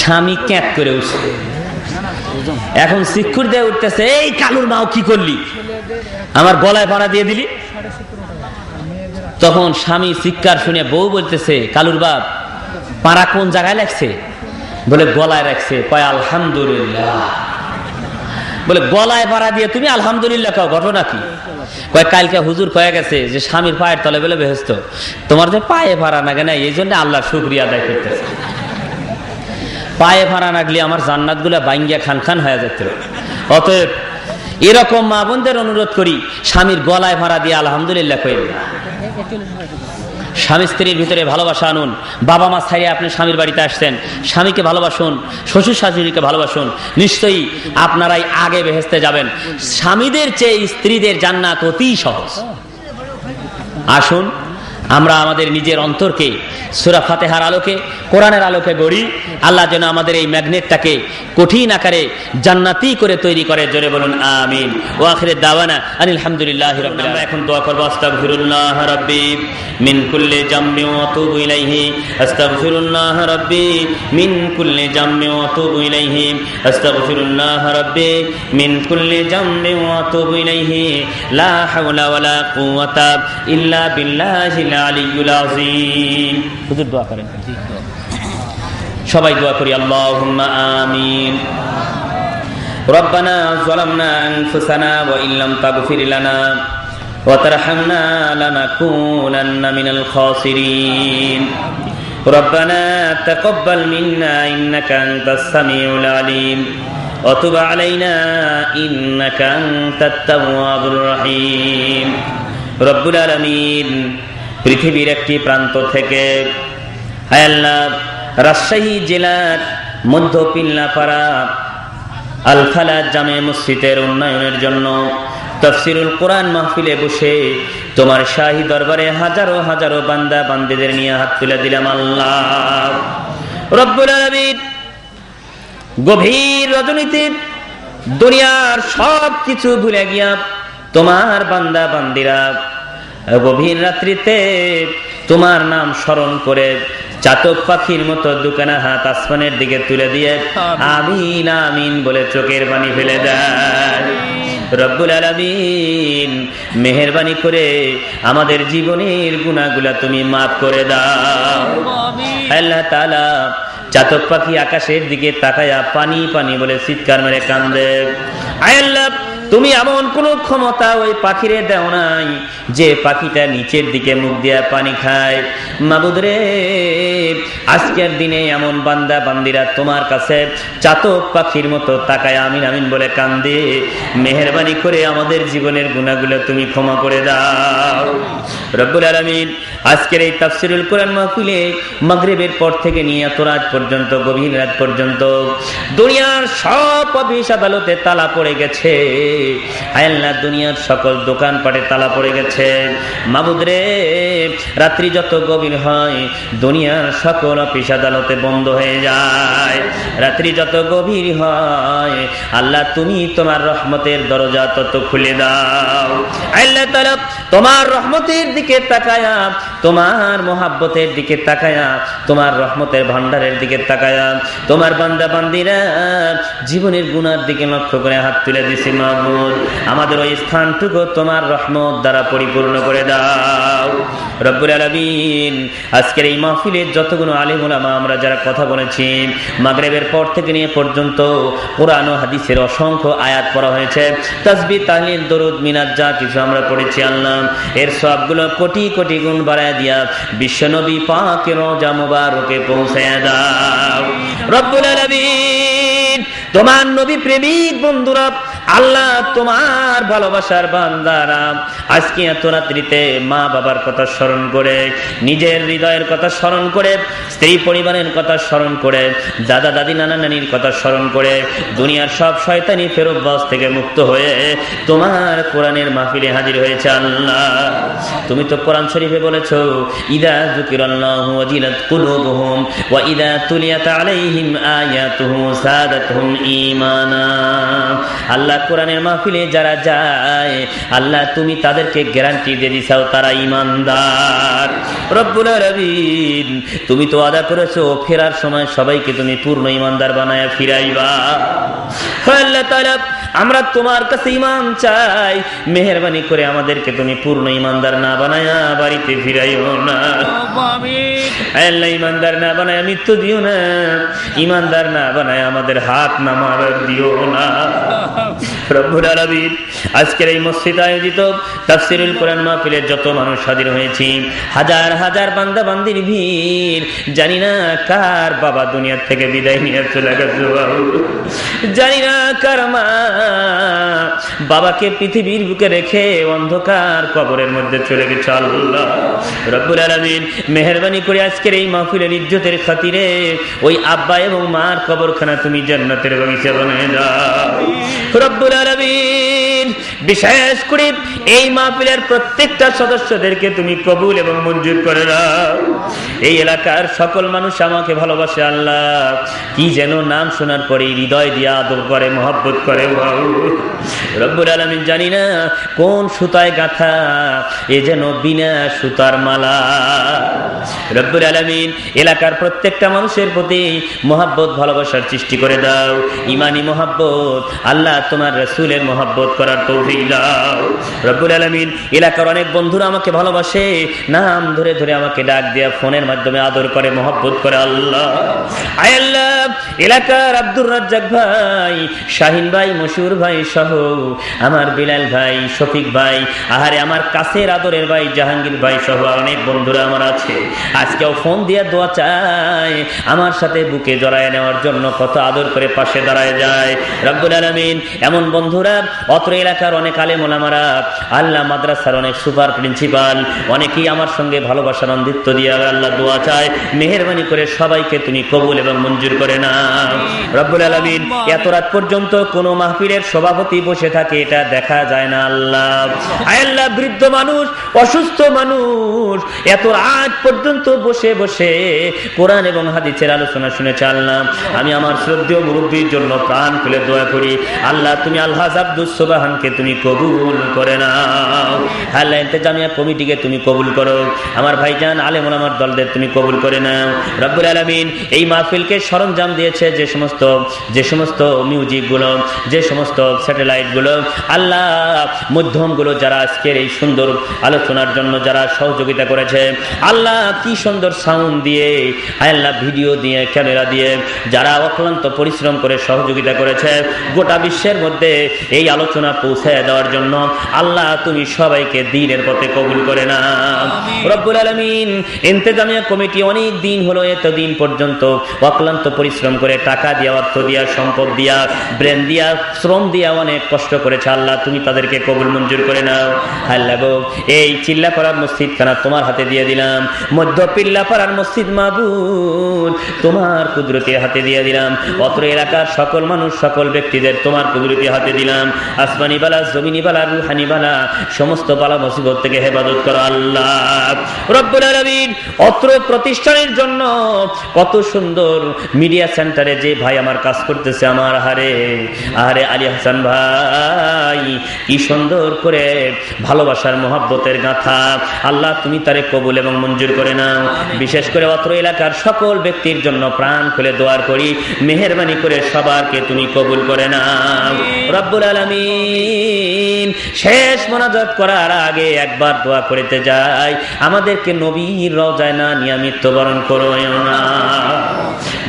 স্বামী ক্যাঁক করে উঠছে, এখন শিক্ষুর দিয়ে উঠতেছে, এই কালুর মাও কি করলি, আমার গলায় পাড়া দিয়ে দিলি। তখন স্বামী চিৎকার শুনে বউ বলতেছে, কালুর বাপ পাড়া কোন জায়গায় লাগছে? বলে গলায় রাখছে। কয় আলহামদুলিল্লাহ। বলে গলায় পাড়া দিয়ে তুমি আলহামদুলিল্লাহ কাও, ঘটনা কি? কয় কালকে হুজুর কয়ে গেছে যে স্বামীর পায়ের তলে বলে বেহেশত, তোমার যে পায়ে ভাড়া নাগে না, এই জন্য আল্লাহ শুকরিয়া আদায় করতেছে। পায়ে ভাড়া নাগলে আমার জান্নাত গুলা বাইঙ্গিয়া খান খান হয়ে যেত। অতএব এরকম মা বোনদের অনুরোধ করি, স্বামীর গলায় ভাড়া দিয়ে আলহামদুলিল্লাহ কইল। স্বামী স্ত্রীর ভিতরে ভালোবাসা আনুন। বাবা মা ছাড়িয়ে আপনি স্বামীর বাড়িতে আসছেন, স্বামীকে ভালোবাসুন, শ্বশুর শাশুড়িকে ভালোবাসুন, নিশ্চয়ই আপনারাই আগে বেহেশতে যাবেন। স্বামীদের চেয়ে স্ত্রীদের জান্নাত অতি সহজ। আসুন আমরা আমাদের নিজের অন্তরকে সূরা ফাতিহার আলোকে, কোরআনের আলোকে গড়ি। আল্লাহ যেন আমাদের এই ম্যাগনেটটাকে কঠিন আকারে জান্নাতি করে তৈরি করে। জোরে বলুন আমিন। ওয়া আখিরু দাওয়ানা আনিল হামদুলিল্লাহি রাব্বিল আলামিন। এখন দোয়া করব, আস্তাগফিরুল্লাহ রাব্বি মিন কুল্লি জামবি ওয়া আতুবু ইলাইহি, আস্তাগফিরুল্লাহ রাব্বি মিন কুল্লি জামবি ওয়া আতুবু ইলাইহি, আস্তাগফিরুল্লাহ রাব্বি মিন কুল্লি জামবি ওয়া আতুবু ইলাইহি, লা হাওলা ওয়ালা কুওয়াতা ইল্লা বিল্লাহিল আলিয়্যিল আযীম। হুজুর দোয়া করেন, সবাই দোয়া করি। আল্লাহুম্মা আমিন। রব্বানা যালামনা আনফুসানা ওয়া ইল্লাম তাগফির লানা ওয়া তারহামনা লানাকুনান্না মিনাল খাসিরিন। রব্বানা তাকাব্বাল মিন্না ইন্নাকা আনতাস সামিউল আলিম ওয়া তুব আলাইনা ইন্নাকা আনতাত তাওয়াবুর রহিম। রব্বুল আলামিন, পৃথিবীর একটি প্রান্ত থেকে হে আল্লাহ রাজশাহী জেলার মধ্য পিল্লাপাড়া আল ফালাহ জামে মসজিদের উন্নয়নের জন্য তাফসীরুল কোরআন মাহফিলে বসে তোমার শাহী দরবারে হাজারো হাজারো বান্দা বান্দীদের নিয়ে হাত তুলে দিলাম। আল্লাহ রব্বুল আলামিন, গভীর রজনীতে দুনিয়ার সব কিছু ভুলে গিয়া তোমার বান্দা বান্দীরা গভীর রাত্রিতে তোমার নাম স্মরণ করে চাতক পাখির মতো দুখানা হাত আসমানের দিকে তুলে দিয়ে আমিন আমিন বলে চোখের পানি ফেলে দেয়। রব্বুল আলামিন, মেহেরবানি করে আমাদের জীবনের গুনাহগুলা তুমি মাফ করে দাও। আল্লাহ তাআলা, চাতক পাখি আকাশের দিকে তাকায়া পানি পানি বলে চিৎকার মেরে কান্দে। আল্লাহ, তুমি এমন কোন ক্ষমতা ওই পাখিরে দেও নাই যে পাখিটা নিচের দিকে মুখ দিয়া পানি খায়। মাবুদ রে, আজকের দিনে এমন বান্দা বান্দিরা তোমার কাছে চাতক পাখির মতো তাকায় আমিন আমিন বলে কান্দে। মেহেরবানি করে আমাদের জীবনের গুনাহগুলো তুমি ক্ষমা করে দাও। রব্বুল আলামিন, আজকের এই তাফসীরুল কোরআন মাহফিলে মাগরিবের পর থেকে নিয়ে এত রাত পর্যন্ত, গভীর রাত পর্যন্ত দুনিয়ার সব অফিস আদালতে তালা পড়ে গেছে। আল্লাহ, দুনিয়ার সকল দোকানপাটে তালা পড়ে গেছে। মাবুদ রে, রাত্রি যত গভীর হয় দুনিয়ার সকল অফিস আদালতে বন্ধ হয়ে যায়। রাত্রি যত গভীর হয় আল্লাহ, তুমি তোমার রহমতের দরজা তত খুলে দাও। আল্লাহ তাআলা, তোমার রহমতের দিকে তাকায়া, তোমার মহাব্বতের দিকে তাকায়া, তোমার রহমতের ভান্ডারের দিকে তাকায়া তোমার বান্দা বান্দিরা জীবনের গুনার দিকে লক্ষ্য করে হাত তুলে দিছি। মাবুদ, আমাদের ওই স্থানটুকু তোমার রহমত দ্বারা পরিপূর্ণ করে দাও। রব্বুল আলামিন, আজকের এই মাহফিলের যতগুলো আলেম ওলামা আমরা যারা কথা বলেছি, মাগরিবের পর থেকে নিয়ে পর্যন্ত কোরআন ও হাদিসের অসংখ্য আয়াত পড়া হয়েছে, তাসবিহ তাহলিল দরুদ মিনাত যা কিছু আমরা পড়েছি, আল্লাহ এর সবগুলো কোটি কোটি গুণ বাড়ায় দিয়া বিশ্বনবী পাকের রওজা মুবারকে পৌঁছায়া দাও। রব্বুল আলামিন, তোমার নবী প্রেমিক বন্ধুরা, আল্লাহ তোমার ভালোবাসার বান্দারা আজকে এত রাত্রিতে মা বাবার কথা স্মরণ করে, নিজের হৃদয়ের কথা স্মরণ করে, স্ত্রী পরিবারের কথা স্মরণ করে, দাদা দাদি নানা নানির কথা স্মরণ করে, দুনিয়ার সব শয়তানি ফেরতবাজ থেকে মুক্ত হয়ে তোমার কোরআনের মাহফিলে হাজির হয়েছে। আল্লাহ, তুমি তো কোরআন শরীফে বলেছো, ইদা যুকিরাল্লাহু ওয়াজিলাত কুলুবুহুম ওয়া ইদা তুলিয়াত আলাইহিম আয়াতুহু সাদাতহুম ঈমানা। আল্লাহ কোরআনের মাহফিলে যারা যায় আল্লাহ তুমি তাদেরকে গ্যারান্টি দিয়ে দিছাও তারা ঈমানদার। রব্বুল আলামিন তুমি তো ওয়াদা করেছো ফেরার সময় সবাইকে তুমি পূর্ণ ঈমানদার বানায়া ফিরাইবা। আল্লাহ তাআলা আমরা তোমার কাছে ঈমান চাই, মেহেরবানি করে আমাদেরকে তুমি পূর্ণ ঈমানদার না বানায়া বাড়িতে ফিরাইও না। আল্লাহ ঈমানদার না বানায়া মৃত্যু দিও না, ঈমানদার না বানায়া আমাদের হাত নামার দিও না। রব্বুল আলামিন আজকের এই মসজিদে আয়োজিত তাফসীরুল কোরআন মাহফিলে যত মানুষ হাজির হয়েছি, হাজার হাজার বান্দা বান্দির ভিড়, জানি না কার বাবা দুনিয়া থেকে বিদায় নিয়ে চলে গেছে, জানি না কার মা বাবাকে পৃথিবীর বুকে রেখে অন্ধকার কবরের মধ্যে চলে গেছে। আল্লাহ রব্বুল আলামিন মেহেরবানি করে আজকের এই মাহফিলের ইজ্জতের খাতিরে ওই আব্বা এবং মার কবরখানা তুমি জান্নাতের বাগিচা বানিয়ে দাও। রব্বুল আলামিন বিশেষ করে এই মাহফিলের প্রত্যেকটা সদস্যদেরকে তুমি কবুল এবং মঞ্জুর করে দাও। এই এলাকার সকল মানুষ আমাকে ভালোবাসে আল্লাহ, কি যেন নাম শোনার পরে হৃদয় দিয়ে আদর করে, মহব্বত করে। রব্বুল আলামিন জানি না কোন সুতায় গাঁথা এ যেন বিনা সুতার মালা। রব্বুল আলামিন এলাকার প্রত্যেকটা মানুষের প্রতি মহব্বত ভালোবাসার সৃষ্টি করে দাও, ঈমানি মহব্বত, আল্লাহ তোমার রাসূলের মহব্বত করার তৌফিক দাও। রব্বুল আলামিন এলাকার অনেক বন্ধুরা আমাকে ভালোবাসে, নাম ধরে ধরে আমাকে ডাক দেয়া ফোনের মাধ্যমে আদর করে, মহব্বত করে। আল্লাহ আয় আল্লাহ এলাকার আব্দুর রাজ্জাক ভাই, শাহিন ভাই, মশিউর ভাই সহ আমার বিলাল ভাই, শফিক ভাই, আহারে আমার কাছের আদরের ভাই জাহাঙ্গীর ভাই সহ অনেক বন্ধুরা আমার আছে, আজকেও ফোন দিয়ে দোয়া চায়, আমার সাথে বুকে জড়ায় নেওয়ার জন্য কত আদর করে পাশে দাঁড়ায় যায়। রব্বুল আলামিন এমন বন্ধুরা অত্র এলাকার অনেক আলেম ওলামারা, আল্লাহ মাদ্রাসার অনেক সুপার প্রিন্সিপাল, অনেকেই আমার সঙ্গে ভালোবাসার অন্ধিত্ব দিয়ে আল্লাহ দোয়া চায়, মেহেরবানি করে সবাইকে তুমি কবুল এবং মঞ্জুর করে নাও। রব্বুল আলামিন এত রাত পর্যন্ত কোন মাহফিলের সভাপতি বসে থাকে এটা দেখা যায় না আল্লাহ। আয় আল্লাহ বৃদ্ধ মানুষ, অসুস্থ মানুষ এত রাত পর্যন্ত বসে বসে কোরআন এবং হাদিসের আলোচনা শুনেছে আল্লাহ, আমি আমার শ্রদ্ধেয় মুরব্বীর জন্য প্রাণ খুলে দোয়া করি আল্লাহ তুমি আলহাজ আব্দুস সুবহানকে তুমি কবুল করে নাও। আল্লাহ ইন্তেজামিয়া কমিটিকে তুমি কবুল করো, আমার ভাইজান আলেম ওলামার দলদের তুমি কবুল করে নাও। রব্বুল আলামিন এই মাহফিলকে সরঞ্জাম দিয়েছে যে সমস্ত মিউজিক গুলো, যে সমস্ত স্যাটেলাইট গুলো, আল্লাহ মধ্যম গুলো, যারা আজকের এই সুন্দর আলোচনার জন্য যারা সহযোগিতা করেছে, আল্লাহ কি সুন্দর সাউন্ড দিয়ে, আল্লাহ ভিডিও দিয়ে, ক্যামেরা দিয়ে যারা অক্লান্ত পরিশ্রম করে সহযোগিতা করেছে গোটা বিশ্বের মধ্যে এই আলোচনা পৌঁছায় দেওয়ার জন্য, আল্লাহ তুমি সবাইকে দ্বীনের পথে কবুল করে নাও। রব্বুল আলামিন ইন্তেজামিয়া কমিটি অনেক দিন হলো, এতদিন পর্যন্ত অক্লান্ত পরিশ্রম করে টাকা দিয়া, অর্থ দিয়া, সম্পদ দিয়া, ব্রেন দিয়া, শ্রম দিয়া অনেক কষ্ট করেছে, আল্লাহ তুমি তাদেরকে কবুল মঞ্জুর করে নাও। আল্লাহ গো এই চিল্লাপাড়ার মসজিদ খানা তোমার হাতে দিয়ে দিলাম, মধ্য পিল্লাপাড়ার মসজিদ মাবুদ তোমার কুদরতি হাতে দিয়ে দিলাম, অত্র এলাকার সকল মানুষ, সকল ব্যক্তিদের তোমার কুদরতি হাতে দিলাম। আসমানি বালা, জমিনি বালা, রুহানি বালা, সমস্ত বালা মুসিবত থেকে হেফাজত করো আল্লাহ। রব্বুল আলামিন অত্র প্রতিষ্ঠানের জন্য কত সুন্দর মিডিয়া সেন্টারে যে ভাই আমার কাজ করতেছে, আমার আহারে আলী হাসান ভাই, কি সুন্দর করে ভালোবাসার মহব্বতের গাথা, আল্লাহ তুমি তারে কবুল এবং মঞ্জুর করে নাও। বিশেষ করে অত্র এলাকার সকল ব্যক্তির জন্য প্রাণ খুলে দোয়া করি, মেহেরবানি করে সবারকে তুমি কবুল করে নাও। রব্বুল আলামিন শেষ মোনাজাত করার আগে একবার দোয়া করতে যাই, আমাদেরকে নবীর রওজায় না নিয়ে মৃত্যুবরণ করো না।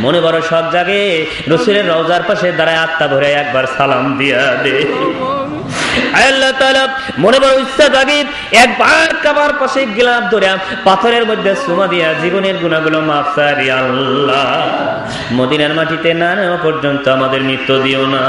মনে বড় সব জাগে রাসূলের রওজার পাশে দাঁড়ায় আত্মা ভরে একবার সালাম দিয়া দে। আল্লাহ তাআলা মনে বড় ইচ্ছা জাগে একবার কাবার পাশে গিলাপ ধরে পাথরের মধ্যে চুমা দিয়া জীবনের গুনাহগুলো মাফ চাই আল্লাহ। মদিনার মাটিতে না নেওয়া পর্যন্ত আমাদের মৃত্যু দিও না।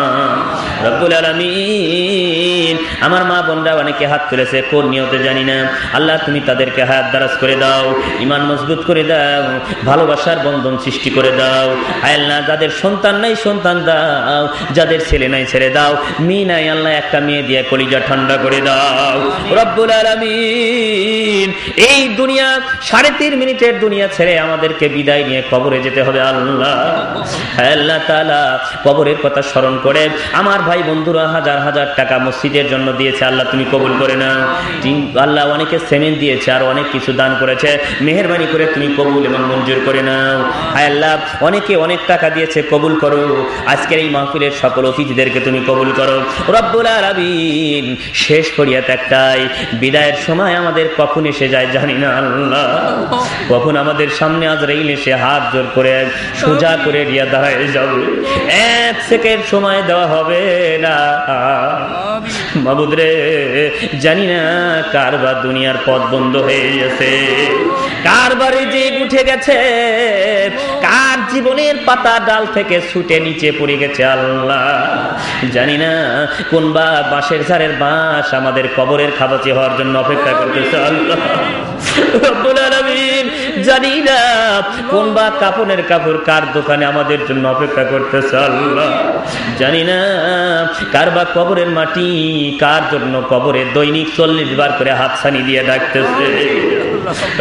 রব্বুল আলামিন আমার মা বোনরা অনেকে হাত তুলেছে, কোন নিয়তে জানি না, আল্লাহ তুমি তাদেরকে হায়াত দারাজ করে দাও, ঈমান মজবুত করে দাও, ভালোবাসার বন্ধন সৃষ্টি করে দাও। আল্লাহ যাদের সন্তান নাই সন্তান দাও, যাদের ছেলে নাই ছেড়ে দাও, মেয়ে নাই আল্লাহ একটা মেয়ে দিয়ে কলিজা ঠান্ডা করে দাও। রব্বুল আলামিন এই দুনিয়া 3.5 মিনিটের দুনিয়া ছেড়ে আমাদেরকে বিদায় নিয়ে কবরে যেতে হবে আল্লাহ। আল্লাহ তাআলা কবরের কথা স্মরণ করে আমার ভাই বন্ধুরা হাজার হাজার টাকা মসজিদের জন্য দিয়েছে, আল্লাহ তুমি কবুল করে নাও। আল্লাহ অনেকে সিমেন্ট দিয়েছে আর অনেক কিছু দান করেছে, মেহেরবানি করে তুমি কবুল এবং মঞ্জুর করে নাও। আল্লাহ অনেকে অনেক টাকা দিয়েছে, কবুল করো। আজকের এই মাহফিলের সকল অতিথিদেরকে তুমি কবুল করো রব্বুল আলামিন। শেষ ফরিয়াদ একটাই, বিদায়ের সময় আমাদের কখন এসে যায় জানি না আল্লাহ, কখন আমাদের সামনে আজরাইল এসে হাত জোর করে সোজা করে রিয়া দাঁড়ায় যাবে, 1 সেকেন্ড সময় দেওয়া হবে না। মাবুদ রে, জানি না কার বা দুনিয়ার পথ বন্ধ হয়ে গেছে, কার বাড়ি যে উঠে গেছে, কার জীবনের পাতা ডাল থেকে ছুটে নিচে পড়ে গেছে আল্লাহ জানি না। কোন বা বাঁশের ঝাড়ের বাঁশ আমাদের কবরের খাবাচি হওয়ার জন্য অপেক্ষা করতেছে আল্লাহ রব্বুল আলামিন। জানি না কোন বা কাপড়ের কাপড় কার দোকানে আমাদের জন্য অপেক্ষা করতেছে আল্লাহ জানি না। কার বা কবরের মাটি কার জন্য কবরে দৈনিক 40 বার করে হাতছানি দিয়ে ডাকতেছে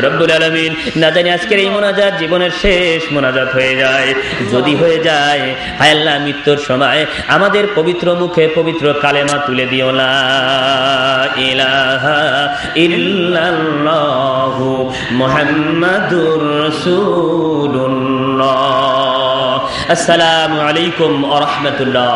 রব্বুল আলামিন। না জানি আজকের এই মোনাজাত জীবনের শেষ মোনাজাত হয়ে যায়, যদি হয়ে যায় হায় আল্লাহ মৃত্যুর সময় আমাদের পবিত্র মুখে পবিত্র কালেমা তুলে দিও, লা ইলাহা ইল্লাল্লাহু মুহাম্মাদুর রাসূলুল্লাহ। আসসালামু আলাইকুম ওয়া রাহমাতুল্লাহ।